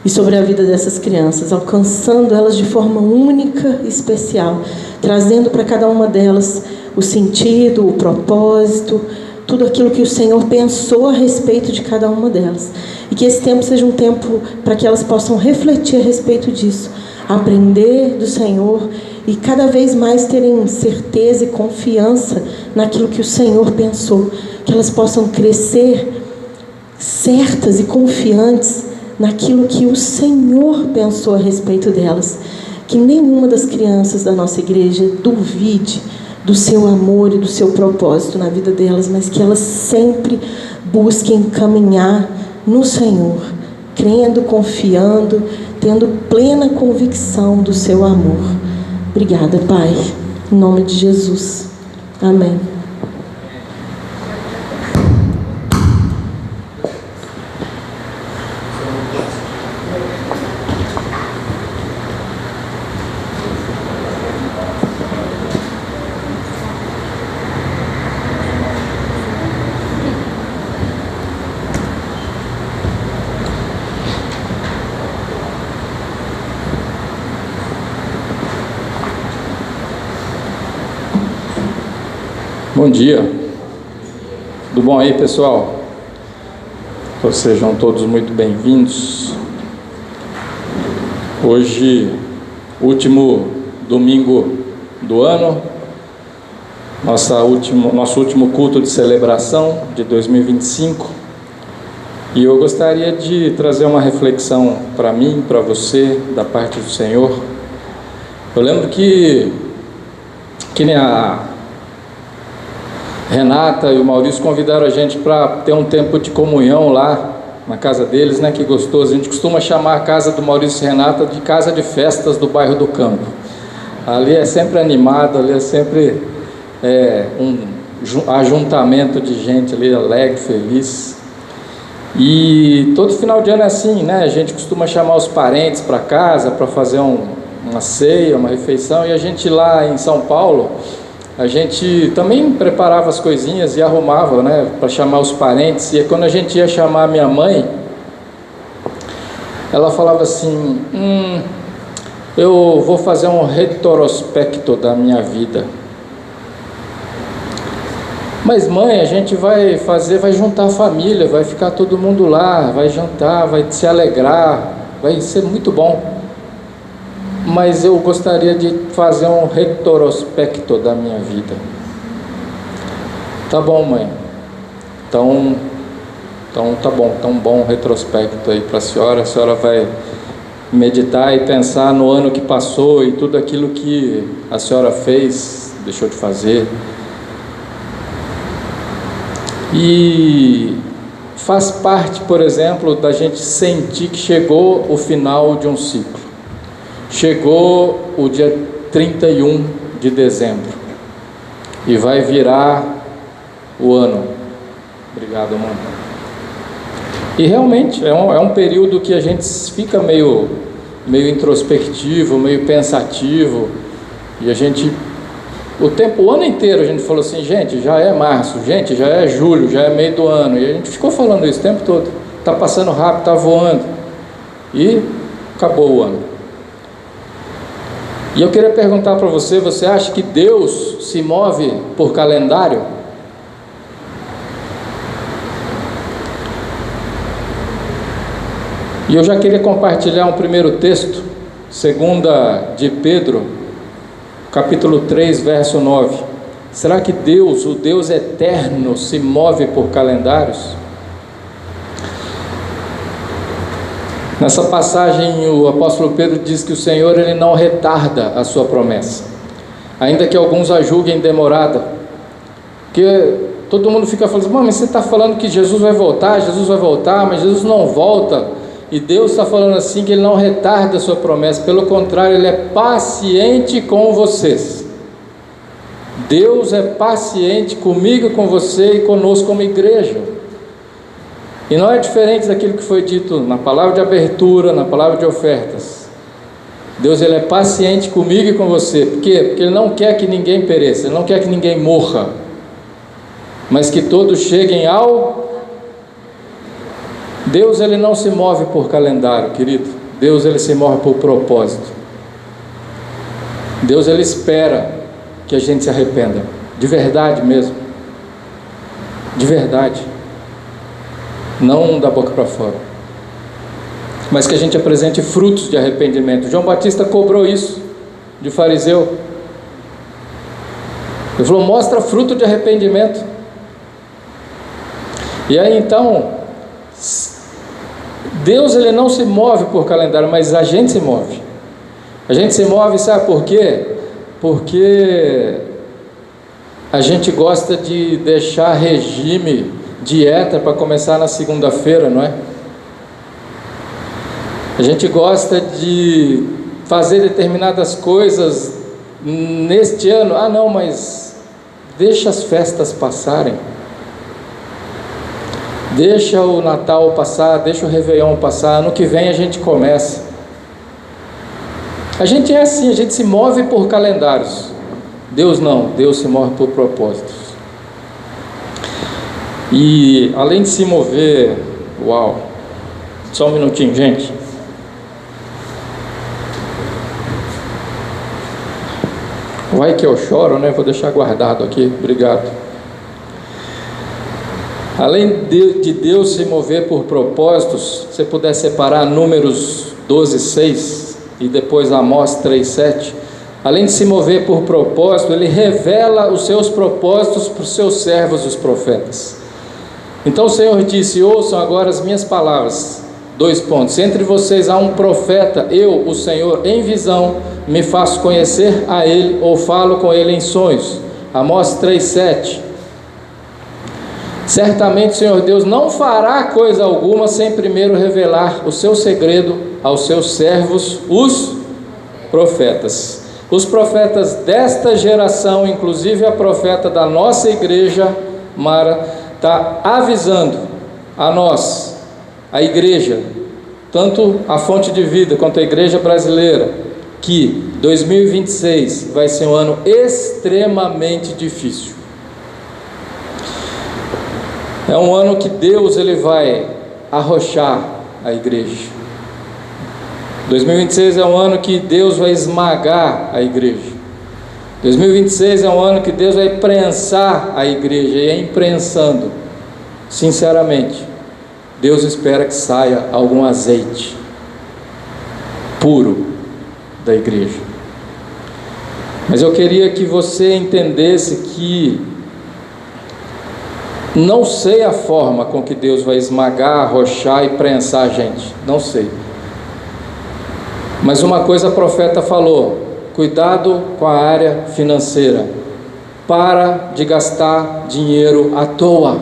e sobre a vida dessas crianças, alcançando elas de forma única e especial, trazendo para cada uma delas o sentido, o propósito, tudo aquilo que o Senhor pensou a respeito de cada uma delas. E que esse tempo seja um tempo para que elas possam refletir a respeito disso, aprender do Senhor e cada vez mais terem certeza e confiança naquilo que o Senhor pensou, que elas possam crescer certas e confiantes naquilo que o Senhor pensou a respeito delas. Que nenhuma das crianças da nossa igreja duvide do seu amor e do seu propósito na vida delas, mas que elas sempre busquem caminhar no Senhor, crendo, confiando, tendo plena convicção do seu amor. Obrigada, Pai, em nome de Jesus. Amém. Bom dia, tudo bom aí, pessoal? Sejam todos muito bem-vindos. Hoje, último domingo do ano, nosso último culto de celebração de 2025, e eu gostaria de trazer uma reflexão para mim, para você, da parte do Senhor. Eu lembro que nem a Renata e o Maurício convidaram a gente para ter um tempo de comunhão lá na casa deles, né? Que gostoso. A gente costuma chamar a casa do Maurício e Renata de casa de festas do bairro do Campo. Ali é sempre animado, ali é sempre um ajuntamento de gente ali alegre, feliz. E todo final de ano é assim, né? A gente costuma chamar os parentes para casa para fazer uma ceia, uma refeição. E a gente lá em São Paulo, a gente também preparava as coisinhas e arrumava, né, para chamar os parentes. E quando a gente ia chamar a minha mãe, ela falava assim: eu vou fazer um retrospecto da minha vida. Mas mãe, a gente vai juntar a família, vai ficar todo mundo lá, vai jantar, vai se alegrar, vai ser muito bom. Mas eu gostaria de fazer um retrospecto da minha vida. Tá bom, mãe. Então tá bom, tão bom retrospecto aí para a senhora vai meditar e pensar no ano que passou e tudo aquilo que a senhora fez, deixou de fazer. E faz parte, por exemplo, da gente sentir que chegou o final de um ciclo. Chegou o dia 31 de dezembro e vai virar o ano. Obrigado, mãe. E realmente é um período que a gente fica meio introspectivo, meio pensativo, e a gente o ano inteiro a gente falou assim, gente, já é março, gente, já é julho, já é meio do ano, e a gente ficou falando isso o tempo todo, está passando rápido, está voando, e acabou o ano. E eu queria perguntar para você, você acha que Deus se move por calendário? E eu já queria compartilhar um primeiro texto, 2 de Pedro, capítulo 3, verso 9. Será que Deus, o Deus eterno, se move por calendários? Nessa passagem, o apóstolo Pedro diz que o Senhor, ele não retarda a sua promessa, ainda que alguns a julguem demorada, porque todo mundo fica falando, mas você está falando que Jesus vai voltar, mas Jesus não volta. E Deus está falando assim, que Ele não retarda a sua promessa, pelo contrário, Ele é paciente com vocês. Deus é paciente comigo e com você e conosco como igreja. E não é diferente daquilo que foi dito na palavra de abertura, na palavra de ofertas. Deus, Ele é paciente comigo e com você. Por quê? Porque Ele não quer que ninguém pereça, Ele não quer que ninguém morra, mas que todos cheguem ao... Deus, ele não se move por calendário, querido. Deus, ele se move por propósito. Deus, ele espera que a gente se arrependa, de verdade mesmo, de verdade, não da boca para fora, mas que a gente apresente frutos de arrependimento. João Batista cobrou isso de fariseu. Ele falou, mostra fruto de arrependimento. E aí então, Deus, ele não se move por calendário, mas a gente se move. A gente se move, sabe por quê? Porque a gente gosta de deixar regime, dieta para começar na segunda-feira, não é? A gente gosta de fazer determinadas coisas neste ano. Ah, não, mas deixa as festas passarem. Deixa o Natal passar, deixa o Réveillon passar, ano que vem a gente começa. A gente é assim, a gente se move por calendários. Deus não, Deus se move por propósitos. E além de se mover, uau, só um minutinho, gente. Vai que eu choro, né? Vou deixar guardado aqui, obrigado. Além de Deus se mover por propósitos, se você puder separar Números 12:6 e depois Amós 3:7, além de se mover por propósito, Ele revela os seus propósitos para os seus servos, os profetas. Então o Senhor disse, ouçam agora as minhas palavras, 2 pontos, entre vocês há um profeta, eu, o Senhor, em visão, me faço conhecer a ele, ou falo com ele em sonhos. Amós 3:7. Certamente o Senhor Deus não fará coisa alguma sem primeiro revelar o seu segredo aos seus servos, os profetas. Os profetas desta geração, inclusive a profeta da nossa igreja, Mara, está avisando a nós, a igreja, tanto a Fonte de Vida quanto a igreja brasileira, que 2026 vai ser um ano extremamente difícil. É um ano que Deus, ele vai arrochar a igreja. 2026 é um ano que Deus vai esmagar a igreja. 2026 é um ano que Deus vai prensar a igreja, e é imprensando, sinceramente, Deus espera que saia algum azeite puro da igreja. Mas eu queria que você entendesse que não sei a forma com que Deus vai esmagar, arrochar e prensar a gente, não sei. Mas uma coisa a profeta falou: cuidado com a área financeira, para de gastar dinheiro à toa.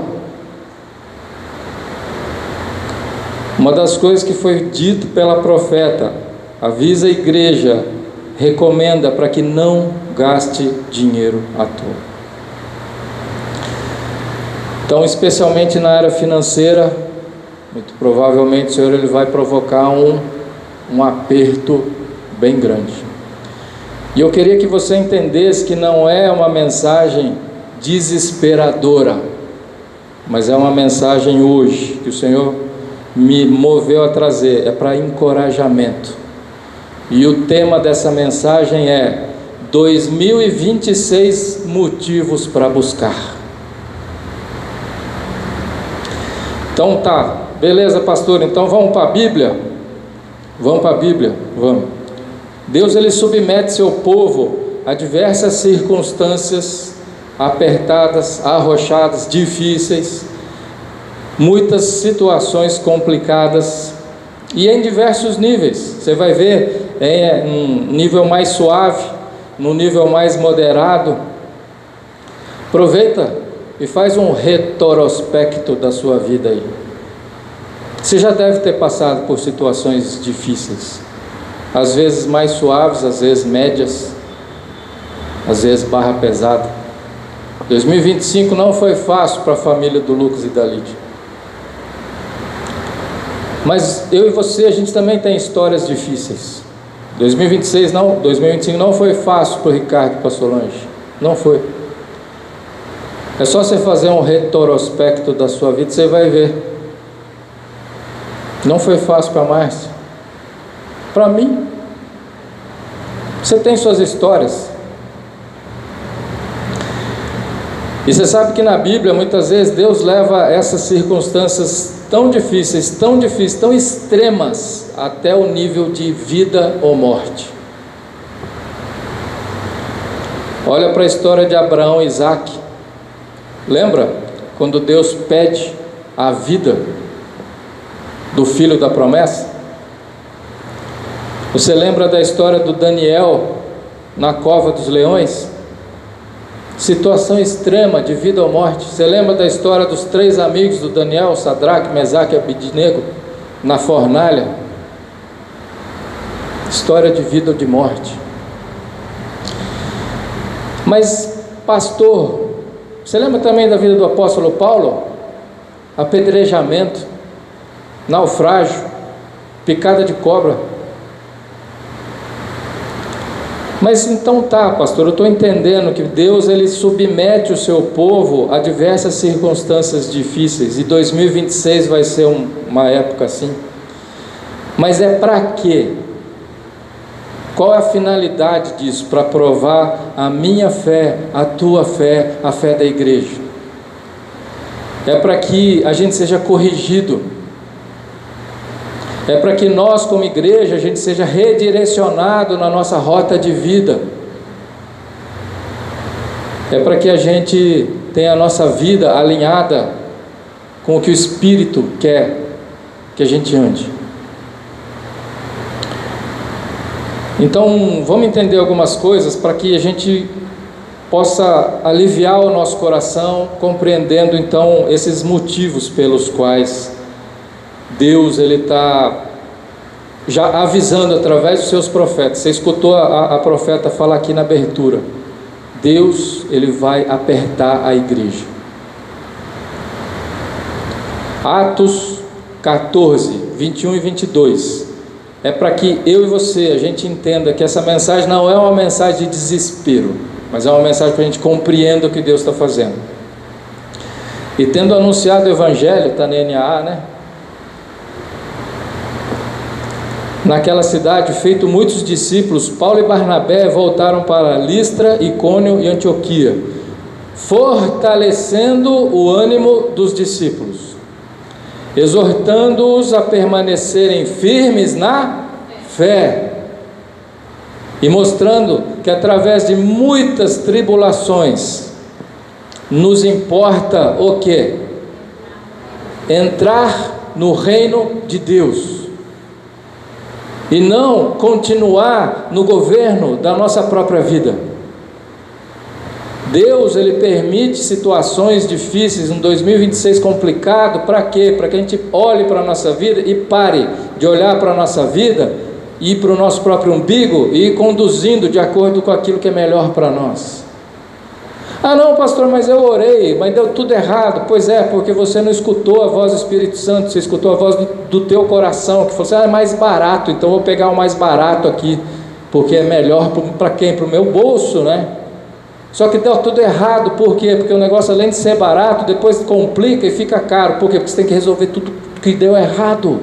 Uma das coisas que foi dito pela profeta, avisa a igreja, recomenda para que não gaste dinheiro à toa. Então, especialmente na área financeira, muito provavelmente o Senhor, ele vai provocar um aperto bem grande. E eu queria que você entendesse que não é uma mensagem desesperadora, mas é uma mensagem hoje, que o Senhor me moveu a trazer, é para encorajamento. E o tema dessa mensagem é 2026 motivos para buscar. Então tá, beleza, pastor, então vamos para a Bíblia? Vamos para a Bíblia? Vamos. Deus, ele submete seu povo a diversas circunstâncias apertadas, arrochadas, difíceis, muitas situações complicadas, e em diversos níveis. Você vai ver um nível mais suave, no nível mais moderado. Aproveita e faz um retrospecto da sua vida aí. Você já deve ter passado por situações difíceis, às vezes mais suaves, às vezes médias, às vezes barra pesada. 2025 não foi fácil para a família do Lucas e da Lídia. Mas eu e você, a gente também tem histórias difíceis. 2025 não foi fácil para o Ricardo e para a Solange. Não foi. É só você fazer um retrospecto da sua vida, você vai ver. Não foi fácil para a Márcia. Para mim. Você tem suas histórias. E você sabe que na Bíblia, muitas vezes, Deus leva essas circunstâncias tão difíceis, tão extremas, até o nível de vida ou morte. Olha para a história de Abraão e Isaac. Lembra quando Deus pede a vida do filho da promessa? Você lembra da história do Daniel na cova dos leões? Situação extrema de vida ou morte. Você lembra da história dos 3 amigos do Daniel, Sadraque, Mesaque e Abednego, na fornalha? História de vida ou de morte. Mas, pastor, você lembra também da vida do apóstolo Paulo? Apedrejamento, naufrágio, picada de cobra. Mas então tá, pastor, eu estou entendendo que Deus, ele submete o seu povo a diversas circunstâncias difíceis, e 2026 vai ser uma época assim. Mas é para quê? Qual é a finalidade disso? Para provar a minha fé, a tua fé, a fé da igreja. É para que a gente seja corrigido. É para que nós, como igreja, a gente seja redirecionado na nossa rota de vida. É para que a gente tenha a nossa vida alinhada com o que o Espírito quer que a gente ande. Então, vamos entender algumas coisas para que a gente possa aliviar o nosso coração, compreendendo então esses motivos pelos quais Deus, ele está já avisando através dos seus profetas. Você escutou a profeta falar aqui na abertura. Deus, ele vai apertar a igreja. Atos 14, 21 e 22. É para que eu e você, a gente entenda que essa mensagem não é uma mensagem de desespero, mas é uma mensagem para a gente compreender o que Deus está fazendo. E tendo anunciado o Evangelho, está na NAA, né? Naquela cidade, feito muitos discípulos, Paulo e Barnabé voltaram para Listra, Icônio e Antioquia, fortalecendo o ânimo dos discípulos, exortando-os a permanecerem firmes na fé, e mostrando que através de muitas tribulações nos importa o quê? Entrar no reino de Deus, e não continuar no governo da nossa própria vida. Deus, ele permite situações difíceis, um 2026 complicado, para quê? Para que a gente olhe para a nossa vida e pare de olhar para a nossa vida e ir para o nosso próprio umbigo e ir conduzindo de acordo com aquilo que é melhor para nós. Ah não, pastor, mas eu orei, mas deu tudo errado. Pois é, porque você não escutou a voz do Espírito Santo, você escutou a voz do teu coração, que falou assim, é mais barato, então vou pegar o mais barato aqui. porque é melhor para quem? Para o meu bolso, né? Só que deu tudo errado. Por quê? Porque o negócio, além de ser barato, depois complica e fica caro. Por quê? Porque você tem que resolver tudo que deu errado.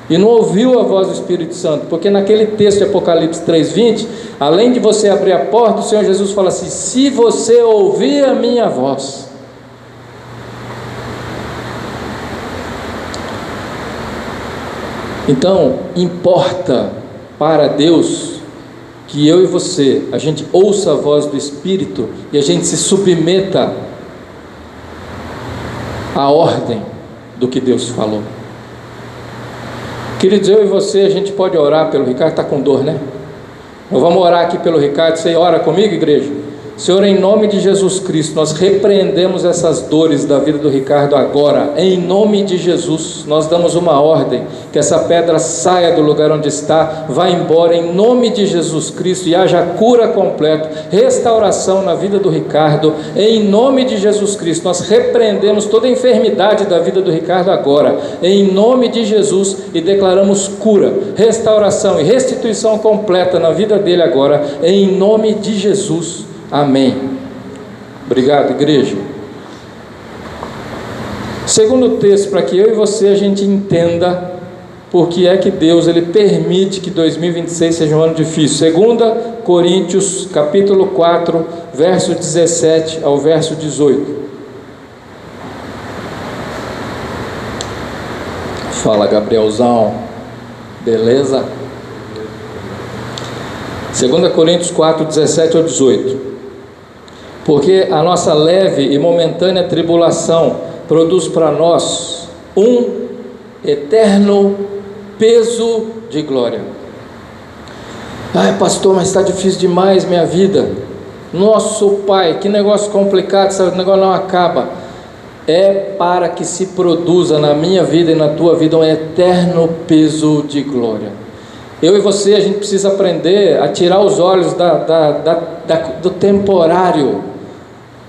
E não ouviu a voz do Espírito Santo. Porque naquele texto de Apocalipse 3:20, além de você abrir a porta, o Senhor Jesus fala assim: se você ouvir a minha voz. Então, importa para Deus que eu e você, a gente ouça a voz do Espírito e a gente se submeta à ordem do que Deus falou. Queridos, eu e você, a gente pode orar pelo Ricardo. Está com dor, né? Nós vamos orar aqui pelo Ricardo. Você ora comigo, igreja? Senhor, em nome de Jesus Cristo, nós repreendemos essas dores da vida do Ricardo agora, em nome de Jesus. Nós damos uma ordem, que essa pedra saia do lugar onde está, vá embora em nome de Jesus Cristo, e haja cura completa, restauração na vida do Ricardo, em nome de Jesus Cristo. Nós repreendemos toda a enfermidade da vida do Ricardo agora, em nome de Jesus, e declaramos cura, restauração e restituição completa na vida dele agora, em nome de Jesus. Amém. Obrigado, igreja. Segundo texto, para que eu e você a gente entenda por que é que Deus ele permite que 2026 seja um ano difícil. 2 Coríntios, capítulo 4, verso 17 ao verso 18. Fala, Gabrielzão. Beleza? 2 Coríntios 4, 17 ao 18. Porque a nossa leve e momentânea tribulação produz para nós um eterno peso de glória. Ai, pastor, mas está difícil demais minha vida. Nosso Pai, que negócio complicado, esse negócio não acaba. É para que se produza na minha vida e na tua vida um eterno peso de glória. Eu e você, a gente precisa aprender a tirar os olhos do temporário,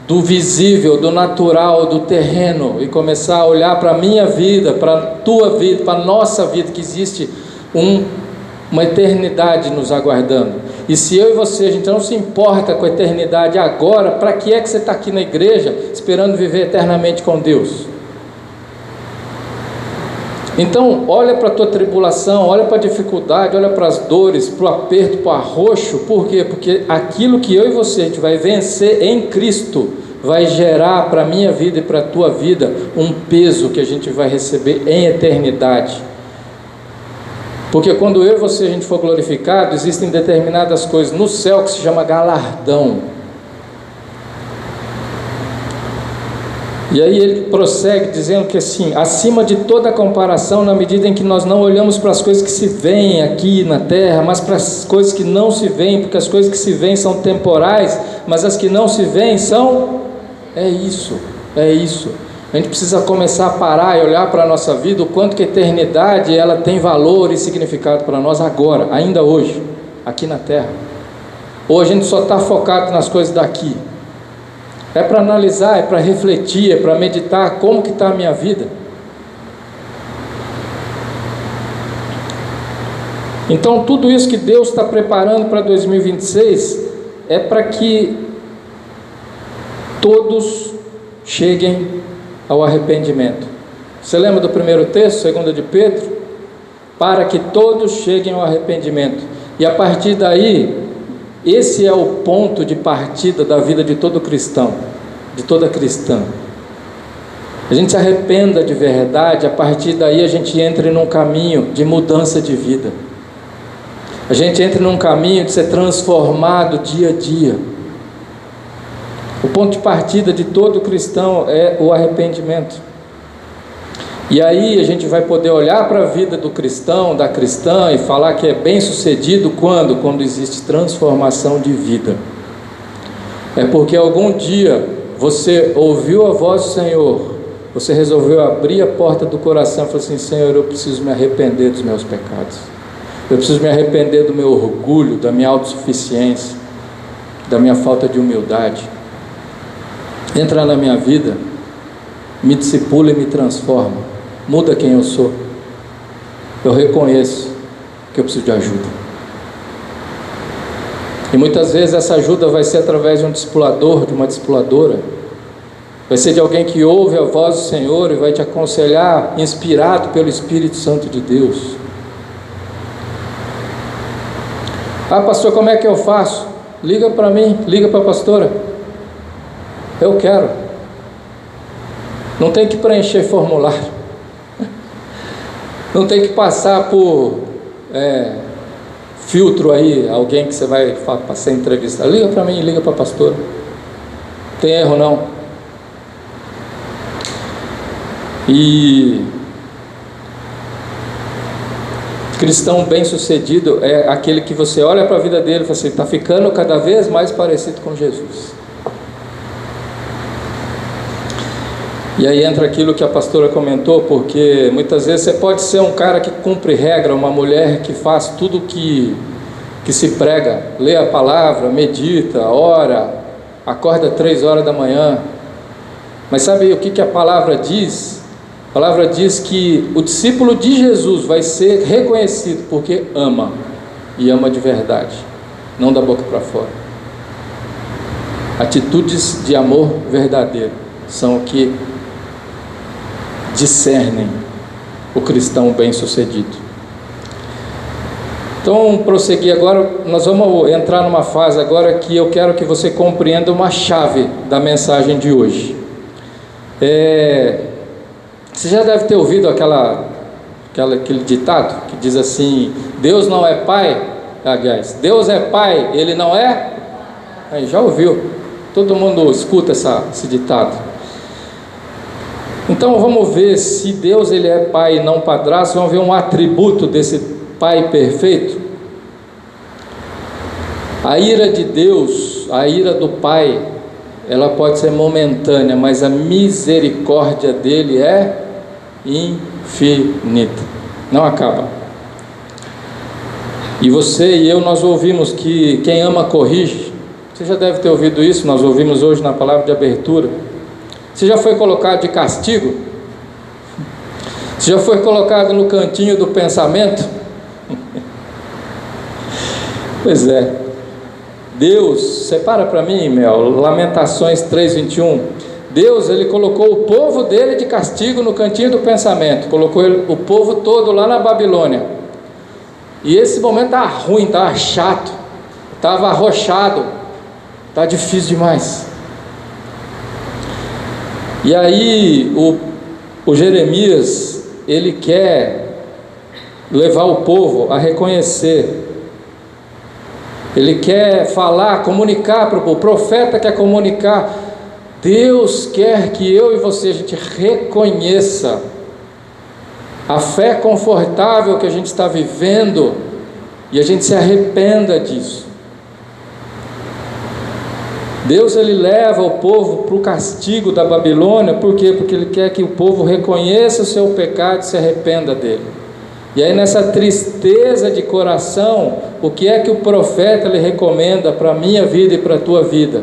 do visível, do natural, do terreno, e começar a olhar para a minha vida, para a tua vida, para a nossa vida, que existe uma eternidade nos aguardando. E se eu e você, a gente não se importa com a eternidade agora, para que é que você está aqui na igreja esperando viver eternamente com Deus? Então, olha para a tua tribulação, olha para a dificuldade, olha para as dores, para o aperto, para o arroxo. Por quê? Porque aquilo que eu e você a gente vai vencer em Cristo vai gerar para a minha vida e para a tua vida um peso que a gente vai receber em eternidade. Porque quando eu e você a gente for glorificado, existem determinadas coisas no céu que se chama galardão. E aí ele prossegue dizendo que assim, acima de toda comparação, na medida em que nós não olhamos para as coisas que se veem aqui na terra, mas para as coisas que não se veem, porque as coisas que se veem são temporais, mas as que não se veem são... É isso. A gente precisa começar a parar e olhar para a nossa vida, o quanto que a eternidade ela tem valor e significado para nós agora, ainda hoje, aqui na terra. Hoje a gente só está focado nas coisas daqui. É para analisar, é para refletir, é para meditar como que está a minha vida. Então tudo isso que Deus está preparando para 2026 é para que todos cheguem ao arrependimento. Você lembra do primeiro texto, 2 de Pedro? Para que todos cheguem ao arrependimento. E a partir daí, esse é o ponto de partida da vida de todo cristão, de toda cristã. A gente se arrependa de verdade, a partir daí a gente entra num caminho de mudança de vida. A gente entra num caminho de ser transformado dia a dia. O ponto de partida de todo cristão é o arrependimento. E aí a gente vai poder olhar para a vida do cristão, da cristã, e falar que é bem sucedido quando existe transformação de vida. É porque algum dia você ouviu a voz do Senhor, você resolveu abrir a porta do coração e falou assim: Senhor, eu preciso me arrepender dos meus pecados, eu preciso me arrepender do meu orgulho, da minha autossuficiência, da minha falta de humildade. Entra na minha vida, me discipula e me transforma, muda quem eu sou. Eu reconheço que eu preciso de ajuda. E muitas vezes essa ajuda vai ser através de um discipulador, de uma discipuladora. Vai ser de alguém que ouve a voz do Senhor e vai te aconselhar, inspirado pelo Espírito Santo de Deus. Ah, pastor, como é que eu faço? Liga para mim, liga para a pastora. Eu quero. Não tem que preencher formulário. Não tem que passar por filtro aí, alguém que você vai passar entrevista. Liga para mim, liga para a pastora. Não tem erro não. E cristão bem-sucedido é aquele que você olha para a vida dele e fala assim, está ficando cada vez mais parecido com Jesus. E aí entra aquilo que a pastora comentou, porque muitas vezes você pode ser um cara que cumpre regra, uma mulher que faz tudo que se prega, lê a palavra, medita, ora, acorda 3 horas da manhã. Mas sabe o que a palavra diz? A palavra diz que o discípulo de Jesus vai ser reconhecido porque ama, e ama de verdade, não da boca para fora. Atitudes de amor verdadeiro são o que discernem o cristão bem-sucedido. Então, prosseguir agora, nós vamos entrar numa fase agora que eu quero que você compreenda uma chave da mensagem de hoje. Você já deve ter ouvido aquele ditado que diz assim: Deus não é pai, aliás, Deus é pai, ele não é? Aí, já ouviu? Todo mundo escuta esse ditado. Então vamos ver se Deus ele é pai e não padrasto. Vamos ver um atributo desse pai perfeito. A ira de Deus, a ira do pai, ela pode ser momentânea, mas a misericórdia dele é infinita, não acaba. E você e eu, nós ouvimos que quem ama corrige. Você já deve ter ouvido isso, nós ouvimos hoje na palavra de abertura. Você já foi colocado de castigo? Você já foi colocado no cantinho do pensamento? Pois é. Deus, separa para mim, Mel, Lamentações 3:21. Deus, ele colocou o povo dele de castigo no cantinho do pensamento. Colocou o povo todo lá na Babilônia. E esse momento estava ruim, estava chato, estava arrochado, estava difícil demais. E aí o Jeremias, ele quer levar o povo a reconhecer. Ele quer falar, comunicar para o povo. O profeta quer comunicar. Deus quer que eu e você, a gente reconheça a fé confortável que a gente está vivendo e a gente se arrependa disso. Deus, ele leva o povo para o castigo da Babilônia. Por quê? Porque ele quer que o povo reconheça o seu pecado e se arrependa dele. E aí, nessa tristeza de coração, o que é que o profeta ele recomenda para a minha vida e para a tua vida?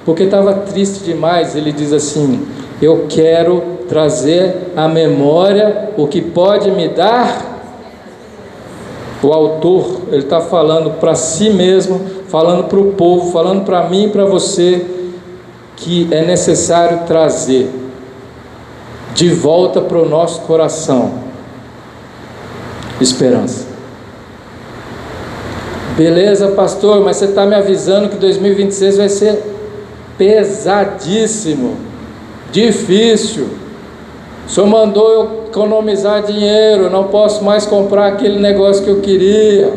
Porque estava triste demais. Ele diz assim: eu quero trazer à memória o que pode me dar. O autor, ele está falando para si mesmo, falando para o povo, falando para mim e para você, que é necessário trazer de volta para o nosso coração esperança. Beleza, pastor, mas você está me avisando que 2026 vai ser pesadíssimo, difícil. O senhor mandou eu economizar dinheiro, não posso mais comprar aquele negócio que eu queria.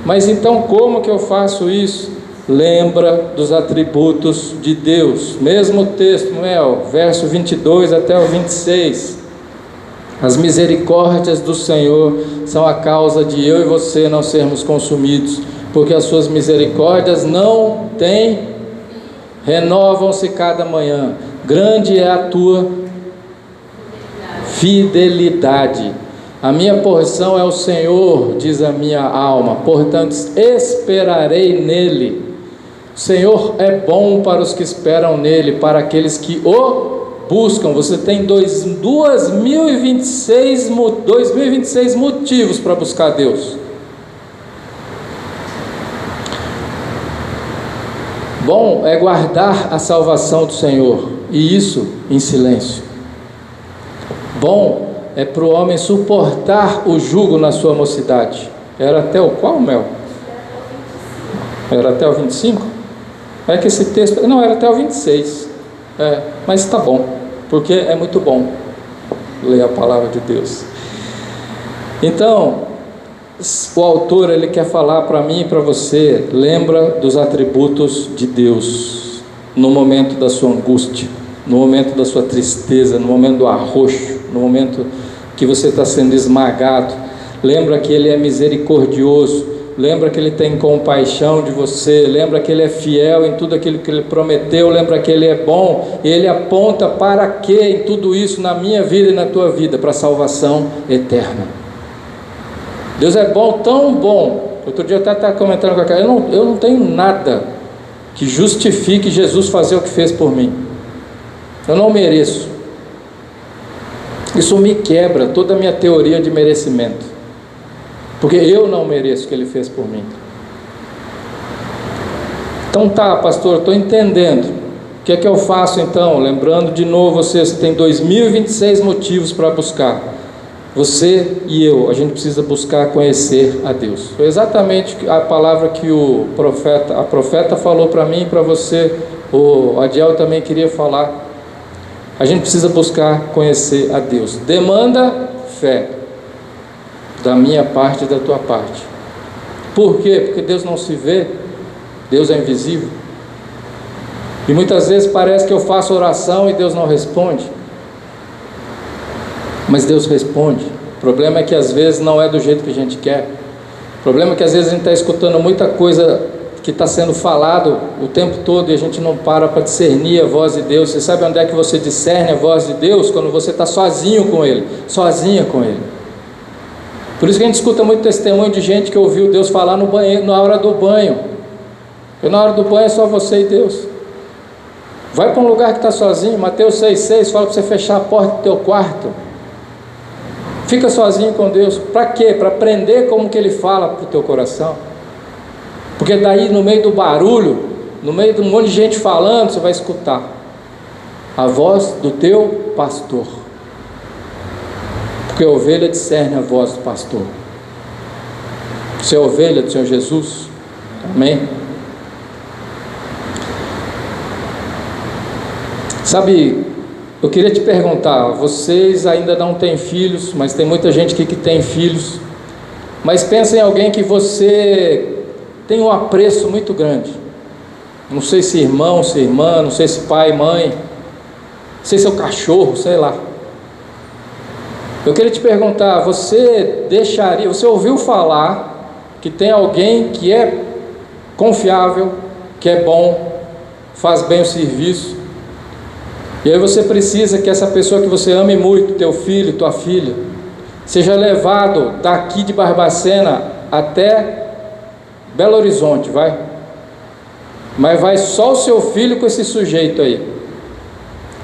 Mas então como que eu faço isso? Lembra dos atributos de Deus. Mesmo texto, verso 22 até o 26. As misericórdias do Senhor são a causa de eu e você não sermos consumidos, porque as suas misericórdias não têm, renovam-se cada manhã. Grande é a tua fidelidade. A minha porção é o Senhor, diz a minha alma, portanto esperarei nele. O Senhor é bom para os que esperam nele, para aqueles que o buscam. Você tem 2026 motivos para buscar Deus. Bom é guardar a salvação do Senhor, e isso em silêncio. Bom é para o homem suportar o jugo na sua mocidade. Era até o qual, Mel? Era até o 25? É que esse texto... Não, era até o 26. Mas está bom, porque é muito bom ler a palavra de Deus. Então, o autor, ele quer falar para mim e para você: lembra dos atributos de Deus no momento da sua angústia, no momento da sua tristeza, no momento do arroxo, no momento que você está sendo esmagado. Lembra que Ele é misericordioso, lembra que Ele tem compaixão de você, lembra que Ele é fiel em tudo aquilo que Ele prometeu, lembra que Ele é bom, e Ele aponta para quê em tudo isso na minha vida e na tua vida? Para a salvação eterna. Deus é bom, tão bom. Outro dia eu até estava comentando com a cara, eu não tenho nada que justifique Jesus fazer o que fez por mim. Eu não mereço. Isso me quebra toda a minha teoria de merecimento, porque eu não mereço o que Ele fez por mim. Então tá, pastor, estou entendendo. O que é que eu faço então? Lembrando de novo, você tem 2026 motivos para buscar. Você e eu, a gente precisa buscar conhecer a Deus. Foi exatamente a palavra que a profeta falou para mim e para você. O Adiel também queria falar. A gente precisa buscar conhecer a Deus. Demanda fé, da minha parte e da tua parte. Por quê? Porque Deus não se vê, Deus é invisível. E muitas vezes parece que eu faço oração e Deus não responde. Mas Deus responde. O problema é que às vezes não é do jeito que a gente quer. O problema é que às vezes a gente está escutando muita coisa que está sendo falado o tempo todo e a gente não para discernir a voz de Deus. Você sabe onde é que você discerne a voz de Deus? Quando você está sozinho com Ele, sozinha com Ele. Por isso que a gente escuta muito testemunho de gente que ouviu Deus falar no banheiro, na hora do banho. Porque na hora do banho é só você e Deus. Vai para um lugar que está sozinho. Mateus 6,6 fala para você fechar a porta do teu quarto. Fica sozinho com Deus. Para quê? Para aprender como que Ele fala para o teu coração. Porque daí no meio do barulho, no meio de um monte de gente falando, você vai escutar a voz do teu pastor. Porque a ovelha discerne a voz do pastor. Você é ovelha do Senhor Jesus? Amém? Sabe, eu queria te perguntar, vocês ainda não têm filhos, mas tem muita gente aqui que tem filhos. Mas pensa em alguém que você tem um apreço muito grande. Não sei se irmão, se irmã, não sei se pai, mãe, não sei se é o cachorro, sei lá. Eu queria te perguntar, você ouviu falar que tem alguém que é confiável, que é bom, faz bem o serviço, e aí você precisa que essa pessoa que você ame muito, teu filho, tua filha, seja levado daqui de Barbacena até Belo Horizonte, mas vai só o seu filho com esse sujeito aí,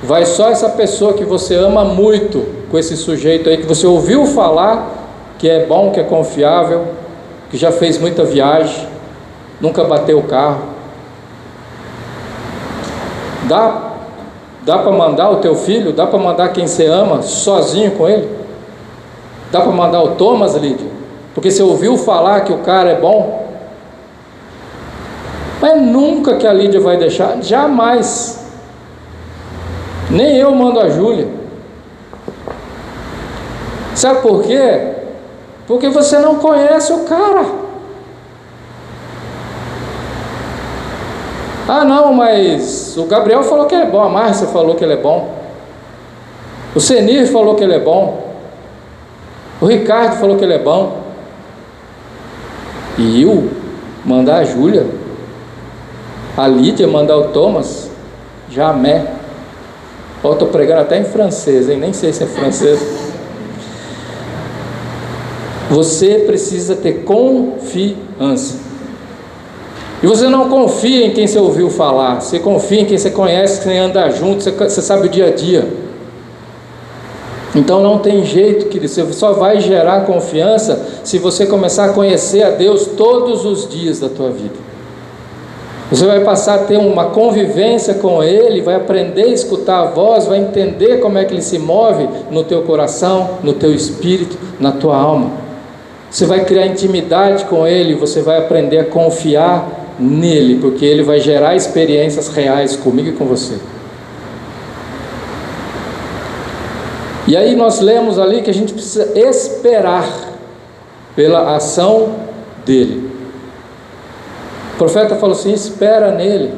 vai só essa pessoa que você ama muito com esse sujeito aí, que você ouviu falar que é bom, que é confiável, que já fez muita viagem, nunca bateu o carro. Dá para mandar o teu filho, dá para mandar quem você ama sozinho com ele? Dá para mandar o Thomas, Lídia? Porque você ouviu falar que o cara é bom? Mas nunca que a Lídia vai deixar, jamais. Nem eu mando a Júlia. Sabe por quê? Porque você não conhece o cara. Ah não, mas o Gabriel falou que ele é bom, a Márcia falou que ele é bom, o Senir falou que ele é bom, o Ricardo falou que ele é bom, e eu mandar a Júlia, a Lídia mandar o Thomas, jamais. Eu estou pregando até em francês, hein? Nem sei se é francês. Você precisa ter confiança. E você não confia em quem você ouviu falar, você confia em quem você conhece, quem anda junto, você sabe o dia a dia. Então não tem jeito, querido, você só vai gerar confiança se você começar a conhecer a Deus todos os dias da tua vida. Você vai passar a ter uma convivência com Ele, vai aprender a escutar a voz, vai entender como é que Ele se move no teu coração, no teu espírito, na tua alma. Você vai criar intimidade com Ele, você vai aprender a confiar nele, porque Ele vai gerar experiências reais comigo e com você. E aí nós lemos ali que a gente precisa esperar pela ação dele. O profeta falou assim: espera nele.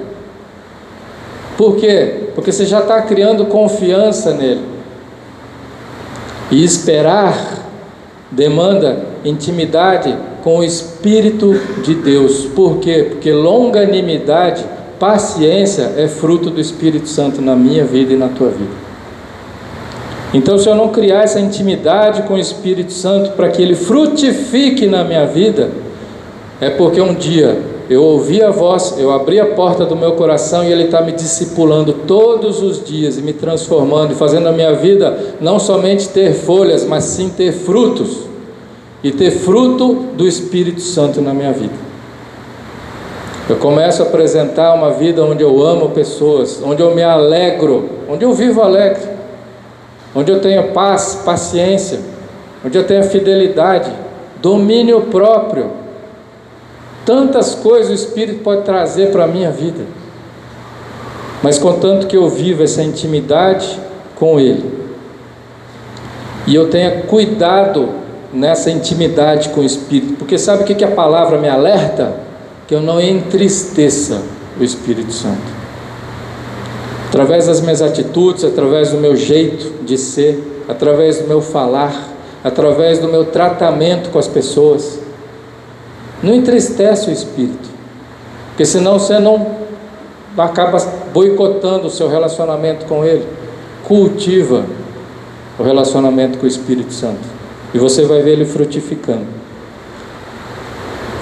Por quê? Porque você já está criando confiança nele. E esperar demanda intimidade com o Espírito de Deus. Por quê? Porque longanimidade, paciência é fruto do Espírito Santo na minha vida e na tua vida. Então, se eu não criar essa intimidade com o Espírito Santo para que ele frutifique na minha vida, é porque um dia eu ouvi a voz, eu abri a porta do meu coração e ele está me discipulando todos os dias e me transformando e fazendo a minha vida não somente ter folhas, mas sim ter frutos, e ter fruto do Espírito Santo na minha vida. Eu começo a apresentar uma vida onde eu amo pessoas, onde eu me alegro, onde eu vivo alegre, onde eu tenho paz, paciência, onde eu tenho fidelidade, domínio próprio. Tantas coisas o Espírito pode trazer para a minha vida, mas contanto que eu viva essa intimidade com Ele, e eu tenha cuidado nessa intimidade com o Espírito, porque sabe o que a palavra me alerta? Que eu não entristeça o Espírito Santo, através das minhas atitudes, através do meu jeito de ser, através do meu falar, através do meu tratamento com as pessoas. Não entristece o Espírito, porque senão você não acaba boicotando o seu relacionamento com Ele. Cultiva o relacionamento com o Espírito Santo, e você vai ver ele frutificando.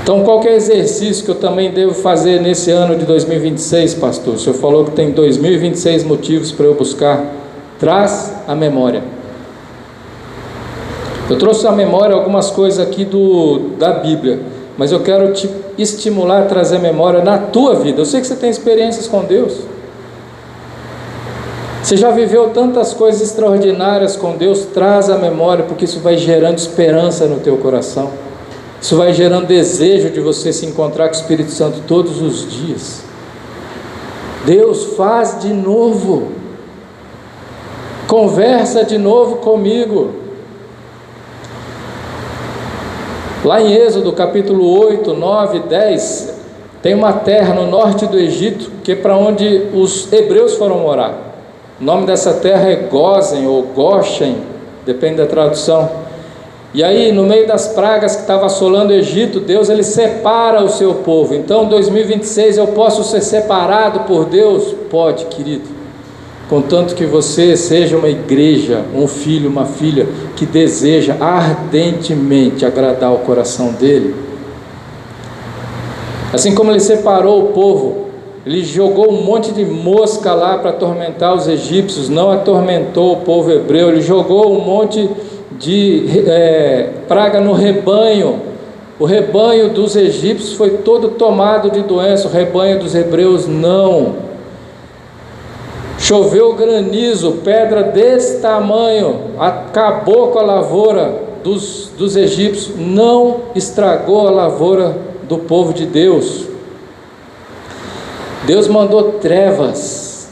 Então, qual que é o exercício que eu também devo fazer nesse ano de 2026, pastor? O senhor falou que tem 2026 motivos para eu buscar. Traz a memória. Eu trouxe à memória algumas coisas aqui da Bíblia, mas eu quero te estimular a trazer memória na tua vida. Eu sei que você tem experiências com Deus. Você já viveu tantas coisas extraordinárias com Deus. Traz a memória, porque isso vai gerando esperança no teu coração. Isso vai gerando desejo de você se encontrar com o Espírito Santo todos os dias. Deus, faz de novo. Conversa de novo comigo. Lá em Êxodo capítulo 8, 9, 10, tem uma terra no norte do Egito, que é para onde os hebreus foram morar. O nome dessa terra é Gósen ou Goshen, depende da tradução. E aí, no meio das pragas que estavam assolando o Egito, Deus ele separa o seu povo. Então, em 2026 eu posso ser separado por Deus? Pode, querido. Contanto que você seja uma igreja, um filho, uma filha que deseja ardentemente agradar o coração dele. Assim como ele separou o povo, ele jogou um monte de mosca lá para atormentar os egípcios, não atormentou o povo hebreu. Ele jogou um monte de praga no rebanho. O rebanho dos egípcios foi todo tomado de doença, o rebanho dos hebreus não. Choveu granizo, pedra desse tamanho, acabou com a lavoura dos egípcios, não estragou a lavoura do povo de Deus. Deus mandou trevas.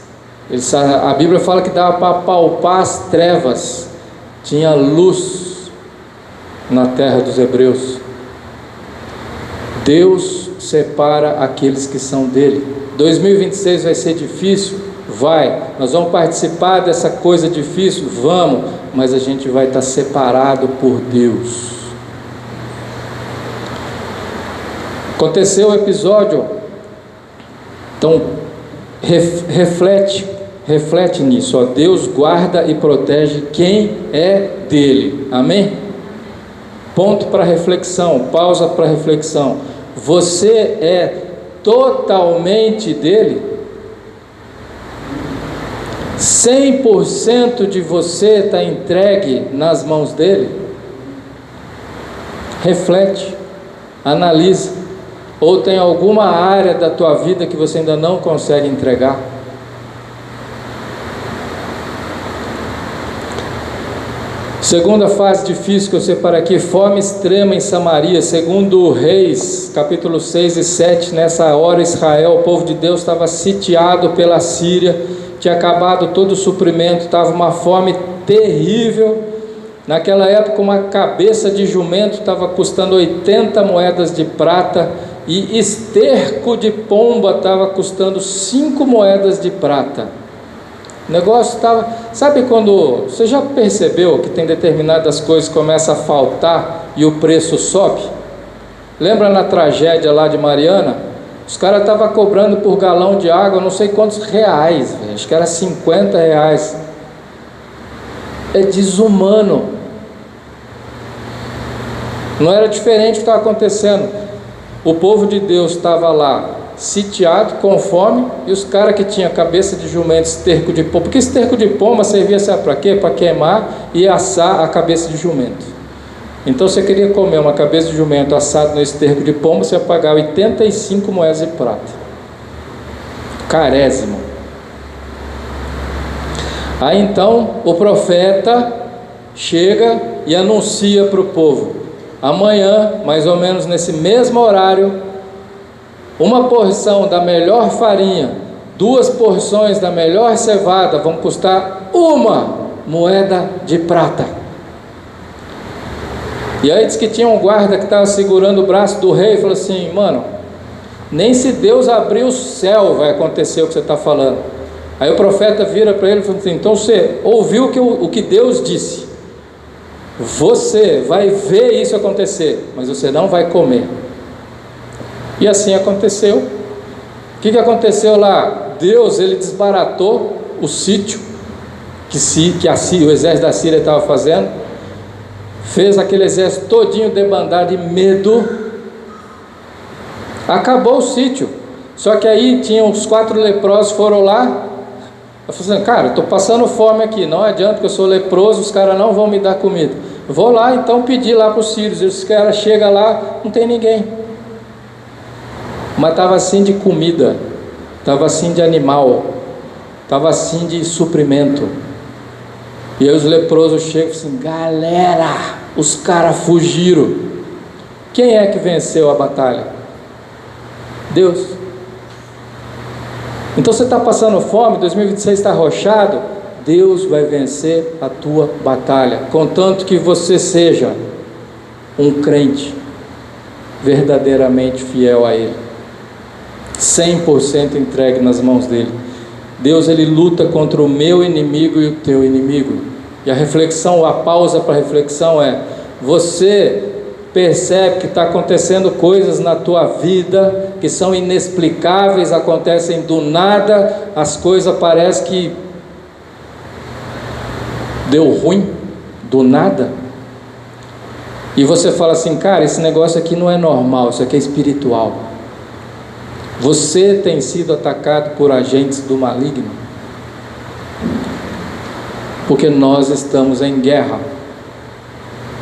A Bíblia fala que dava para palpar as trevas. Tinha luz na terra dos hebreus. Deus separa aqueles que são dele. 2026 vai ser difícil? Vai. Nós vamos participar dessa coisa difícil? Vamos. Mas a gente vai estar separado por Deus. Aconteceu o episódio. Então, reflete nisso, ó. Deus guarda e protege quem é dele, amém? Ponto para reflexão, pausa para reflexão. Você é totalmente dele? 100% de você está entregue nas mãos dele? Reflete, analisa. Ou tem alguma área da tua vida que você ainda não consegue entregar? Segunda fase difícil que eu separo aqui, fome extrema em Samaria. Segundo Reis, capítulo 6 e 7, nessa hora Israel, o povo de Deus, estava sitiado pela Síria, tinha acabado todo o suprimento, estava uma fome terrível. Naquela época uma cabeça de jumento estava custando 80 moedas de prata, e esterco de pomba estava custando 5 moedas de prata. O negócio estava... Sabe quando... Você já percebeu que tem determinadas coisas que começam a faltar e o preço sobe? Lembra na tragédia lá de Mariana? Os caras estavam cobrando por galão de água não sei quantos reais, véio. Acho que era 50 reais. É desumano. Não era diferente o que estava acontecendo. O povo de Deus estava lá sitiado, com fome, e os caras que tinham cabeça de jumento, esterco de pomba, porque esterco de pomba servia, sabe para quê? Para queimar e assar a cabeça de jumento. Então você queria comer uma cabeça de jumento assada no esterco de pomba, você ia pagar 85 moedas de prata. Carésimo. Aí então o profeta chega e anuncia para o povo: amanhã, mais ou menos nesse mesmo horário, uma porção da melhor farinha, 2 porções da melhor cevada vão custar 1 moeda de prata. E aí diz que tinha um guarda que estava segurando o braço do rei e falou assim: mano, nem se Deus abrir o céu vai acontecer o que você está falando. Aí o profeta vira para ele e fala assim: então você ouviu o que Deus disse, você vai ver isso acontecer, mas você não vai comer. E assim aconteceu. O que aconteceu lá? Deus, ele desbaratou o sítio que o exército da Síria estava fazendo, fez aquele exército todinho debandar de medo, acabou o sítio. Só que aí tinha os 4 leprosos, foram lá, eu falei assim: cara, estou passando fome aqui, não adianta que eu sou leproso, os caras não vão me dar comida. Vou lá então pedir lá para os sírios. E os caras chegam lá, não tem ninguém. Mas estava assim de comida, estava assim de animal, estava assim de suprimento. E aí os leprosos chegam e assim: galera, os caras fugiram. Quem é que venceu a batalha? Deus. Então você está passando fome, 2026 está arrochado, Deus vai vencer a tua batalha, contanto que você seja um crente verdadeiramente fiel a Ele, 100% entregue nas mãos dele. Deus, ele luta contra o meu inimigo e o teu inimigo. E a reflexão, a pausa para a reflexão é: você percebe que está acontecendo coisas na tua vida que são inexplicáveis, acontecem do nada, as coisas parecem que deu ruim do nada, e você fala assim: cara, esse negócio aqui não é normal, isso aqui é espiritual. Você tem sido atacado por agentes do maligno? Porque nós estamos em guerra.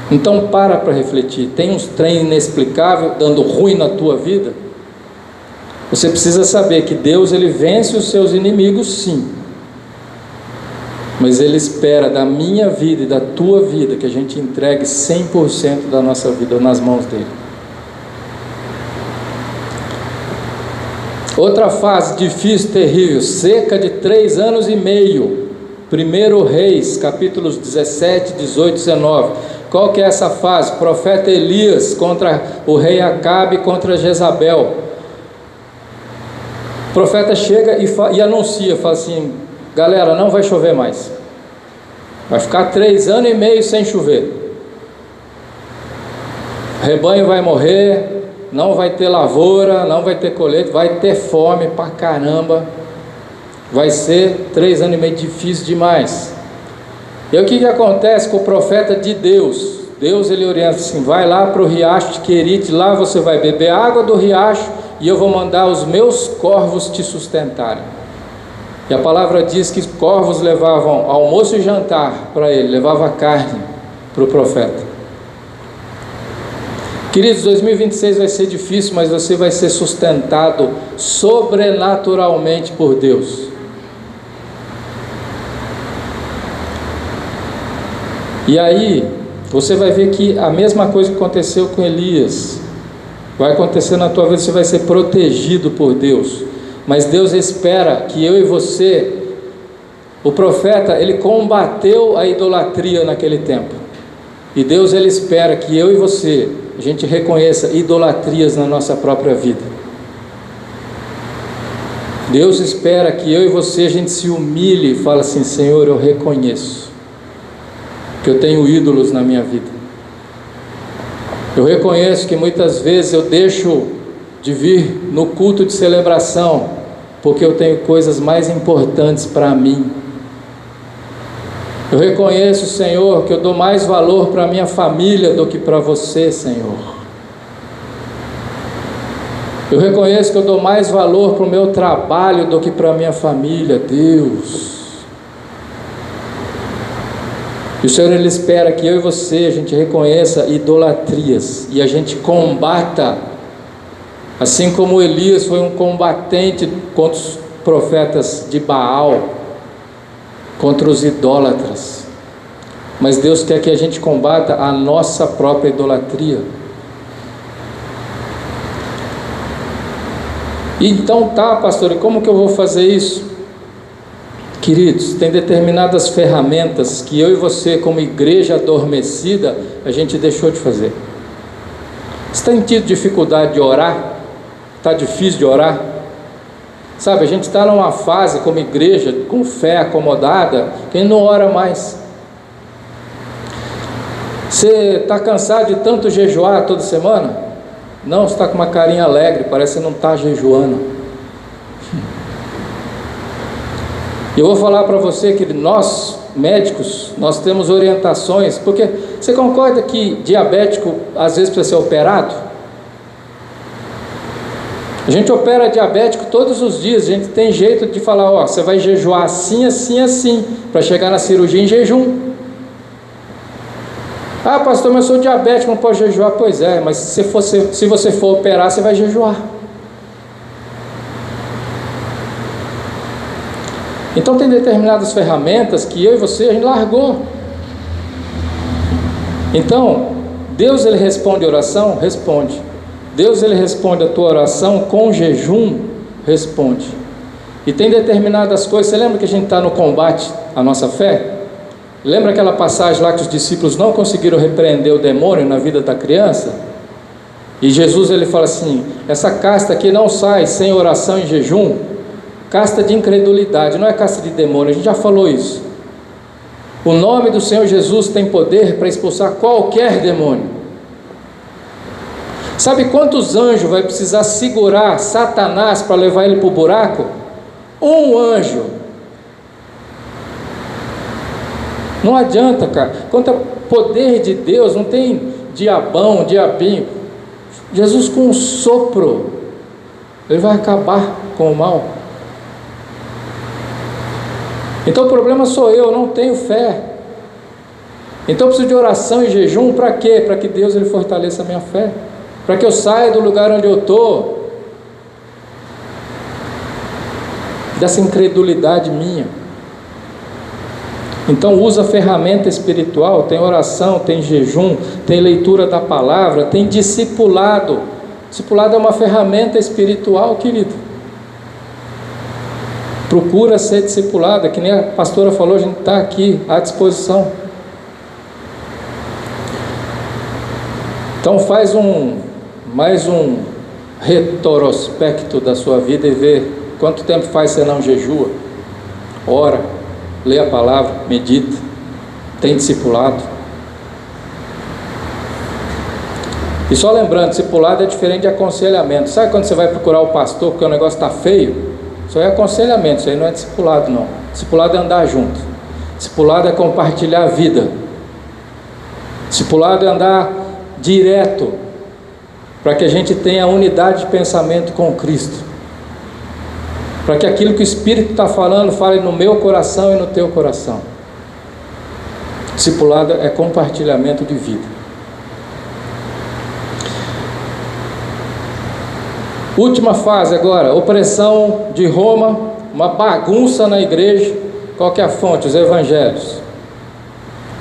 Então para refletir. Tem uns trem inexplicável dando ruim na tua vida? Você precisa saber que Deus, ele vence os seus inimigos, sim, mas ele espera da minha vida e da tua vida que a gente entregue 100% da nossa vida nas mãos dele. Outra fase difícil, terrível, seca de 3 anos e meio. 1 Reis, capítulos 17, 18, 19. Qual que é essa fase? Profeta Elias contra o rei Acabe, contra Jezabel. O profeta chega e anuncia, fala assim: galera, não vai chover mais. Vai ficar 3 anos e meio sem chover. O rebanho vai morrer, não vai ter lavoura, não vai ter colheita, vai ter fome pra caramba. Vai ser 3 anos e meio difícil demais. E o que acontece com o profeta de Deus? Deus, ele orienta assim: vai lá para o riacho de Querite, lá você vai beber água do riacho e eu vou mandar os meus corvos te sustentarem. E a palavra diz que corvos levavam almoço e jantar para ele, levava carne para o profeta. O Queridos, 2026 vai ser difícil, mas você vai ser sustentado sobrenaturalmente por Deus. E aí, você vai ver que a mesma coisa que aconteceu com Elias vai acontecer na tua vida. Você vai ser protegido por Deus. Mas Deus espera que eu e você, o profeta, ele combateu a idolatria naquele tempo. E Deus, ele espera que eu e você, a gente reconheça idolatrias na nossa própria vida. Deus espera que eu e você, a gente se humilhe e fale assim: Senhor, eu reconheço que eu tenho ídolos na minha vida. Eu reconheço que muitas vezes eu deixo de vir no culto de celebração, porque eu tenho coisas mais importantes para mim. Eu reconheço, Senhor, que eu dou mais valor para a minha família do que para você, Senhor. Eu reconheço que eu dou mais valor para o meu trabalho do que para a minha família, Deus. E o Senhor, ele espera que eu e você, a gente reconheça idolatrias e a gente combata, assim como Elias foi um combatente contra os profetas de Baal, contra os idólatras. Mas Deus quer que a gente combata a nossa própria idolatria. Então tá, pastor, e como que eu vou fazer isso? Queridos, tem determinadas ferramentas que eu e você, como igreja adormecida, a gente deixou de fazer. Você tem tido dificuldade de orar? Está difícil de orar? Sabe, a gente está numa fase como igreja, com fé acomodada, que a gente não ora mais. Você está cansado de tanto jejuar toda semana? Não, você está com uma carinha alegre, parece que não está jejuando. Eu vou falar para você que nós, médicos, nós temos orientações, porque você concorda que diabético às vezes precisa ser operado? A gente opera diabético todos os dias, a gente tem jeito de falar, ó, você vai jejuar assim, assim, assim, para chegar na cirurgia em jejum. Ah, pastor, mas eu sou diabético, não posso jejuar. Pois é, mas se você for operar, você vai jejuar. Então tem determinadas ferramentas que eu e você, a gente largou. Então, Deus, ele responde oração? Responde. Deus, ele responde a tua oração com jejum? Responde. E tem determinadas coisas. Você lembra que a gente está no combate à nossa fé? Lembra aquela passagem lá que os discípulos não conseguiram repreender o demônio na vida da criança? E Jesus, ele fala assim: essa casta aqui não sai sem oração e jejum. Casta de incredulidade, não é casta de demônio, a gente já falou isso. O nome do Senhor Jesus tem poder para expulsar qualquer demônio. Sabe quantos anjos vai precisar segurar Satanás para levar ele para o buraco? Um anjo. Não adianta, cara. Quanto ao poder de Deus, não tem diabão, diabinho. Jesus, com um sopro, ele vai acabar com o mal. Então o problema sou eu não tenho fé. Então eu preciso de oração e jejum. Para quê? Para que Deus, ele fortaleça a minha fé, para que eu saia do lugar onde eu estou, dessa incredulidade minha. Então usa a ferramenta espiritual. Tem oração, tem jejum, tem leitura da palavra, tem discipulado. Discipulado é uma ferramenta espiritual, querido. Procura ser discipulada, que nem a pastora falou, a gente está aqui à disposição. Então faz mais um retrospecto da sua vida e vê quanto tempo faz você não jejua, ora, lê a palavra, medita, tem discipulado. E só lembrando, discipulado é diferente de aconselhamento. Sabe quando você vai procurar o pastor porque o negócio está feio? Isso aí é aconselhamento, isso aí não é discipulado não. Discipulado é andar junto. Discipulado é compartilhar a vida. Discipulado é andar direto, para que a gente tenha a unidade de pensamento com Cristo, para que aquilo que o Espírito está falando, fale no meu coração e no teu coração. Discipulado é compartilhamento de vida. Última fase agora, opressão de Roma, uma bagunça na igreja. Qual que é a fonte? Os evangelhos.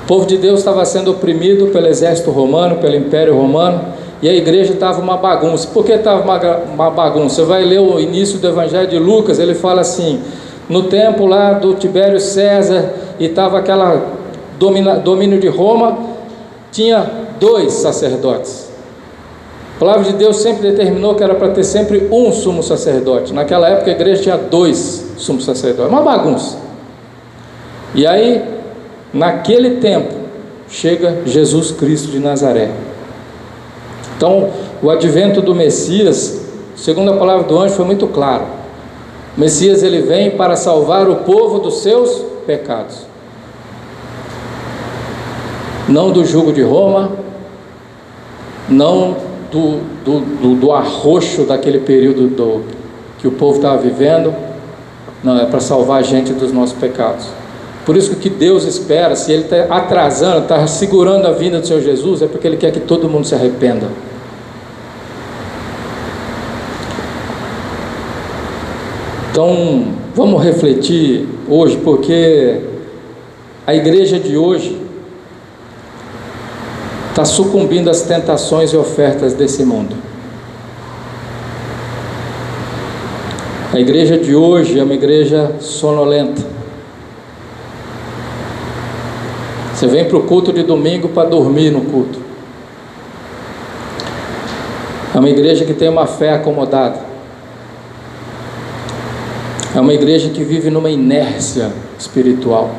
O povo de Deus estava sendo oprimido pelo exército romano, pelo império romano, e a igreja estava uma bagunça. Por que estava uma bagunça? Você vai ler o início do evangelho de Lucas, ele fala assim: no tempo lá do Tibério César, e estava aquela domínio de Roma, tinha 2 sacerdotes. A palavra de Deus sempre determinou que era para ter sempre um sumo sacerdote. Naquela época a igreja tinha 2 sumos sacerdotes, uma bagunça. E aí, naquele tempo, chega Jesus Cristo de Nazaré. Então, o advento do Messias, segundo a palavra do anjo, foi muito claro. O Messias, ele vem para salvar o povo dos seus pecados. Não do jugo de Roma, não do arroxo daquele período que o povo estava vivendo. Não, é para salvar a gente dos nossos pecados. Por isso que o que Deus espera, se Ele está atrasando, está segurando a vinda do Senhor Jesus, é porque Ele quer que todo mundo se arrependa. Então, vamos refletir hoje, porque a igreja de hoje está sucumbindo às tentações e ofertas desse mundo. A igreja de hoje é uma igreja sonolenta. Você vem para o culto de domingo para dormir no culto. É uma igreja que tem uma fé acomodada. É uma igreja que vive numa inércia espiritual.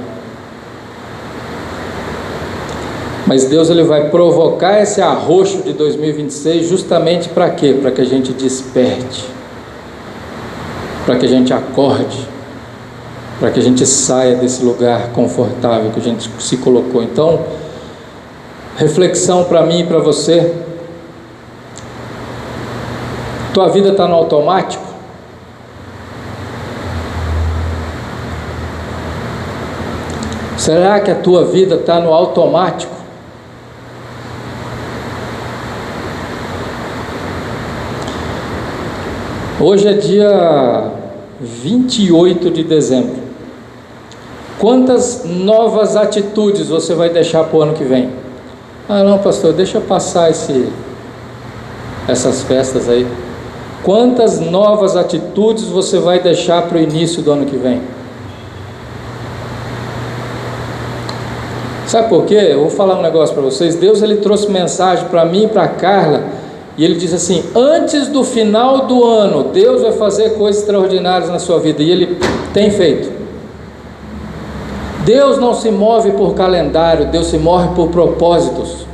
Mas Deus, ele vai provocar esse arroxo de 2026 justamente para quê? Para que a gente desperte, para que a gente acorde, para que a gente saia desse lugar confortável que a gente se colocou. Então, reflexão para mim e para você: tua vida está no automático? Será que a tua vida está no automático? Hoje é dia 28 de dezembro. Quantas novas atitudes você vai deixar para o ano que vem? Ah, não, pastor, deixa passar essas festas aí. Quantas novas atitudes você vai deixar para o início do ano que vem? Sabe por quê? Eu vou falar um negócio para vocês. Deus, ele trouxe mensagem para mim e para a Carla, e ele diz assim: antes do final do ano, Deus vai fazer coisas extraordinárias na sua vida, e ele tem feito. Deus não se move por calendário, Deus se move por propósitos.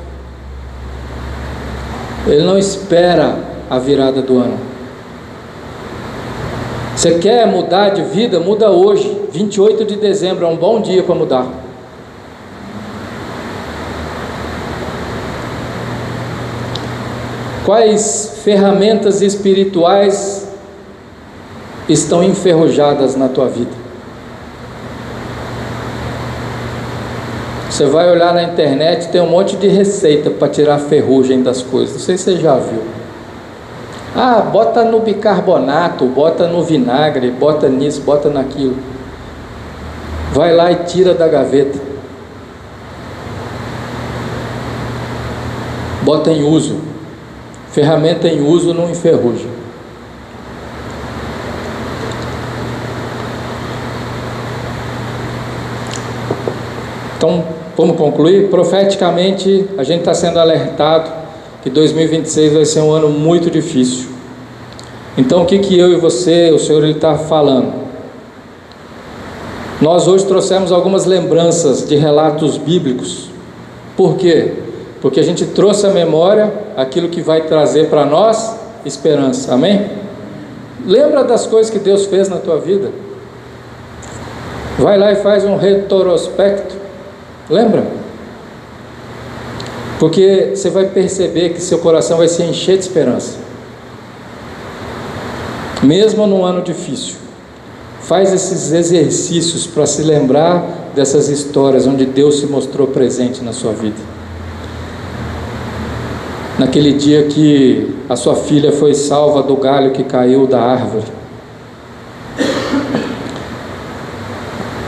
Ele não espera a virada do ano. Você quer mudar de vida? Muda hoje. 28 de dezembro é um bom dia para mudar. Quais ferramentas espirituais estão enferrujadas na tua vida? Você vai olhar na internet, tem um monte de receita para tirar a ferrugem das coisas. Não sei se você já viu. Ah, bota no bicarbonato, bota no vinagre, bota nisso, bota naquilo. Vai lá e tira da gaveta. Bota em uso. Ferramenta em uso não enferruja. Então, vamos concluir? Profeticamente, a gente está sendo alertado que 2026 vai ser um ano muito difícil. Então, o que eu e você, o Senhor, Ele está falando? Nós hoje trouxemos algumas lembranças de relatos bíblicos. Por quê? Porque a gente trouxe à memória aquilo que vai trazer para nós esperança. Amém? Lembra das coisas que Deus fez na tua vida. Vai lá e faz um retrospecto. Lembra? Porque você vai perceber que seu coração vai se encher de esperança. Mesmo num ano difícil. Faz esses exercícios para se lembrar dessas histórias onde Deus se mostrou presente na sua vida. naquele dia que a sua filha foi salva do galho que caiu da árvore.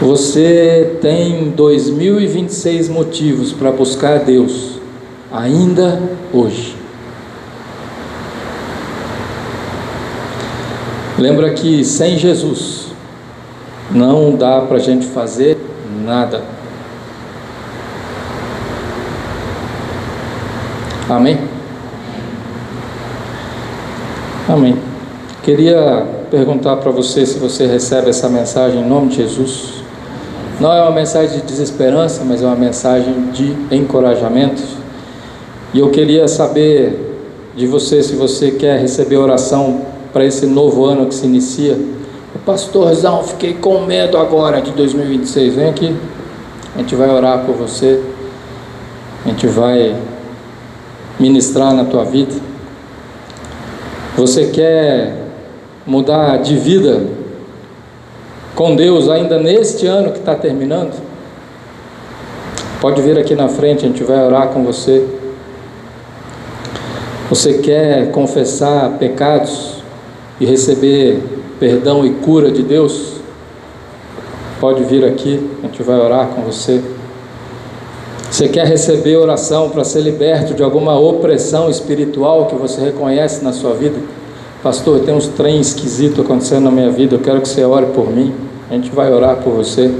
Você tem 2026 motivos para buscar Deus, ainda hoje. Lembra que sem Jesus não dá para a gente fazer nada. Amém? Amém. Queria perguntar para você se você recebe essa mensagem em nome de Jesus. Não é uma mensagem de desesperança, mas é uma mensagem de encorajamento. E eu queria saber de você se você quer receber oração para esse novo ano que se inicia. Pastorzão, fiquei com medo agora de 2026. Vem aqui, a gente vai orar por você, a gente vai ministrar na tua vida. Você quer mudar de vida com Deus ainda neste ano que está terminando? Pode vir aqui na frente, a gente vai orar com você. Você quer confessar pecados e receber perdão e cura de Deus? Pode vir aqui, a gente vai orar com você. Você quer receber oração para ser liberto de alguma opressão espiritual que você reconhece na sua vida? Pastor, tem uns trem esquisitos acontecendo na minha vida, eu quero que você ore por mim. A gente vai orar por você.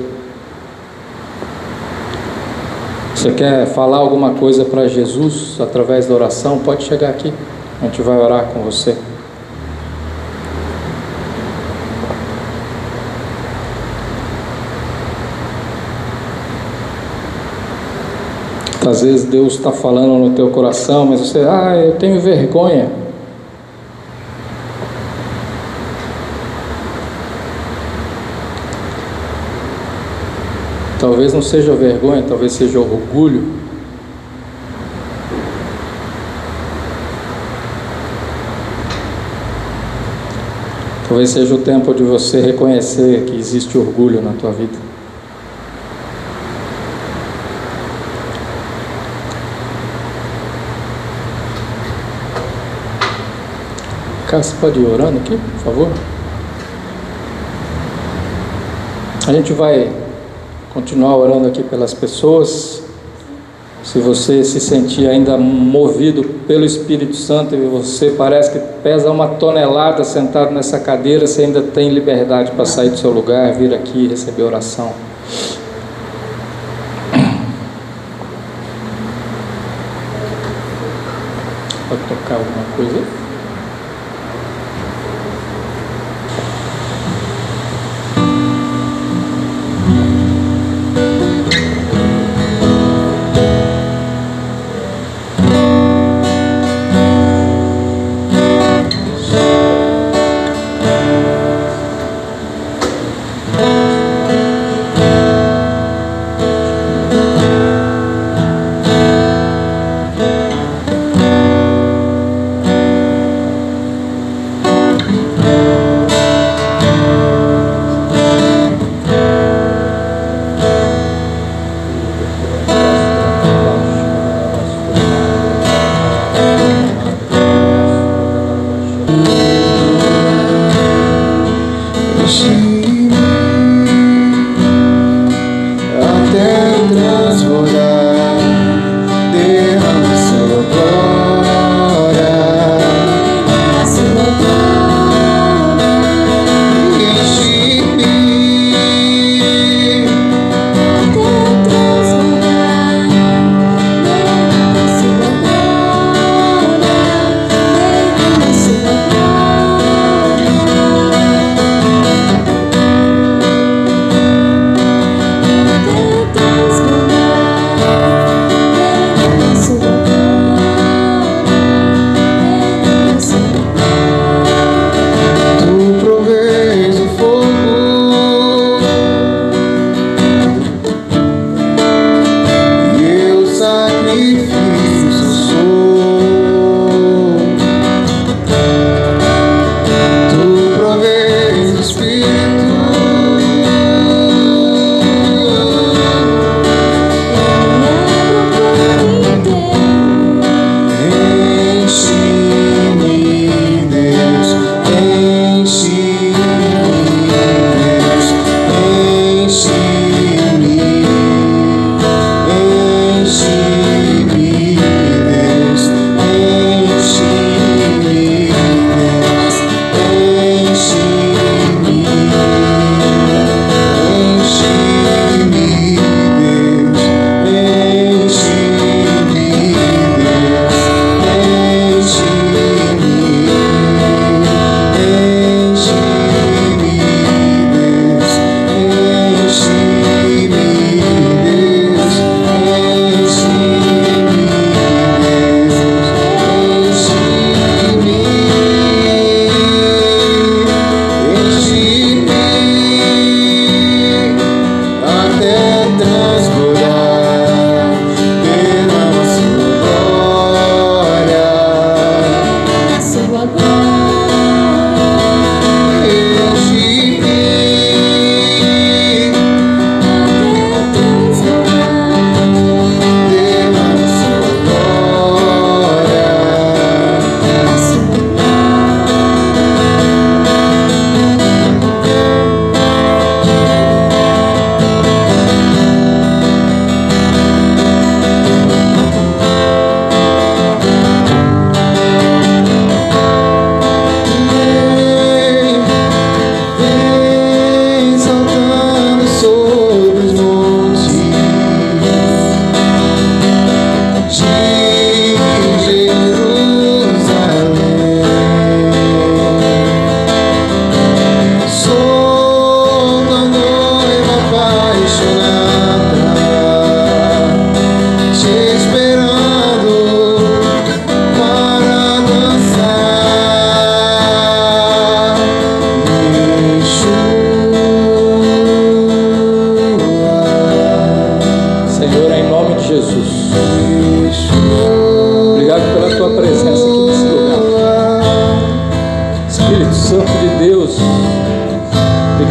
Você quer falar alguma coisa para Jesus através da oração? Pode chegar aqui, a gente vai orar com você. Às vezes Deus está falando no teu coração, mas você, eu tenho vergonha. Talvez não seja vergonha, talvez seja orgulho. Talvez seja o tempo de você reconhecer que existe orgulho na tua vida. Você pode ir orando aqui, por favor? A gente vai continuar orando aqui pelas pessoas. Se você se sentir ainda movido pelo Espírito Santo e você parece que pesa 1 tonelada sentado nessa cadeira, você ainda tem liberdade para sair do seu lugar, vir aqui e receber oração. Pode tocar alguma coisa aí?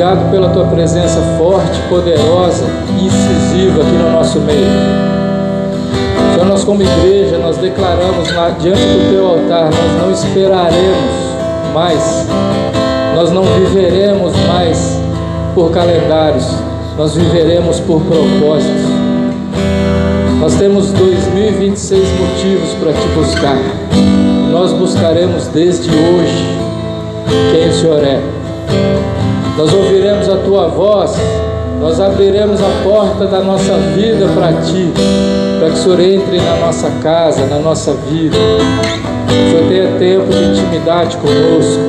Obrigado pela tua presença forte, poderosa e incisiva aqui no nosso meio. Senhor, nós como igreja, nós declaramos lá diante do teu altar, nós não esperaremos mais, nós não viveremos mais por calendários, nós viveremos por propósitos. Nós temos 2026 motivos para te buscar. Nós buscaremos desde hoje quem o Senhor é. Nós ouviremos a tua voz, nós abriremos a porta da nossa vida para ti, para que o Senhor entre na nossa casa, na nossa vida. O Senhor tenha tempo de intimidade conosco.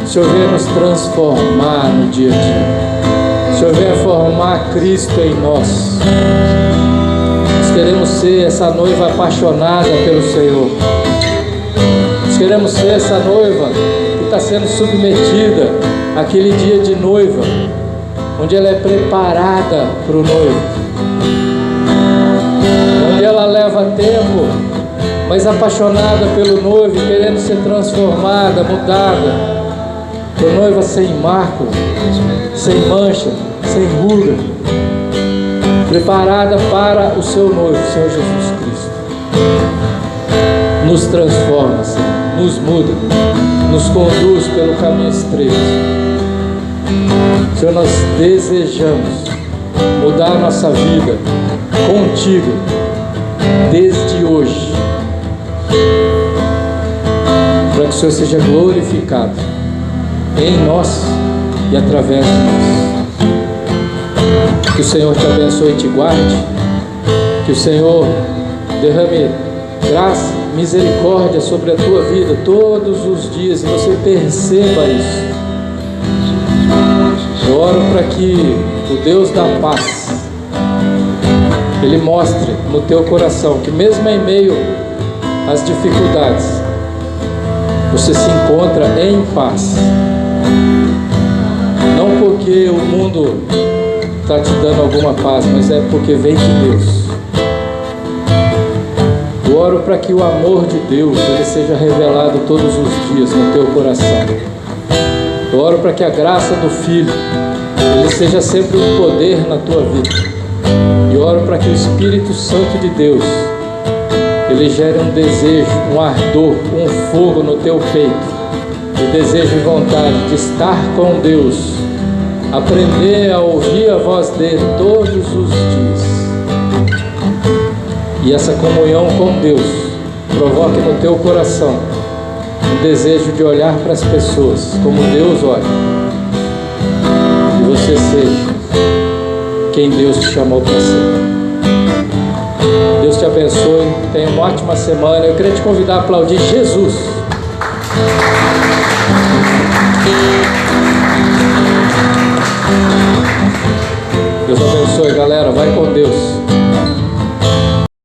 O Senhor venha nos transformar no dia a dia. O Senhor venha formar Cristo em nós. Nós queremos ser essa noiva apaixonada pelo Senhor. Nós queremos ser essa noiva que está sendo submetida àquele dia de noiva, onde ela é preparada para o noivo, onde ela leva tempo, mas apaixonada pelo noivo, querendo ser transformada, mudada, para noiva sem mácula, sem mancha, sem ruga, preparada para o seu noivo, Senhor Jesus Cristo. Nos transforma, Senhor, nos muda, nos conduz pelo caminho estreito. Senhor, nós desejamos mudar a nossa vida contigo desde hoje, para que o Senhor seja glorificado em nós e através de nós. Que o Senhor te abençoe e te guarde, que o Senhor derrame graça, misericórdia sobre a tua vida todos os dias e você perceba isso. Eu oro para que o Deus da paz, Ele mostre no teu coração que mesmo em meio às dificuldades, você se encontra em paz. Não porque o mundo está te dando alguma paz, mas é porque vem de Deus. Eu oro para que o amor de Deus ele seja revelado todos os dias no teu coração. Eu oro para que a graça do Filho ele seja sempre um poder na tua vida. E oro para que o Espírito Santo de Deus ele gere um desejo, um ardor, um fogo no teu peito, de desejo e vontade de estar com Deus, aprender a ouvir a voz dele todos os dias. E essa comunhão com Deus provoque no teu coração um desejo de olhar para as pessoas como Deus olha, e você seja quem Deus te chamou para ser. Deus te abençoe, tenha uma ótima semana. Eu queria te convidar a aplaudir Jesus. Deus abençoe, galera. Vai com Deus.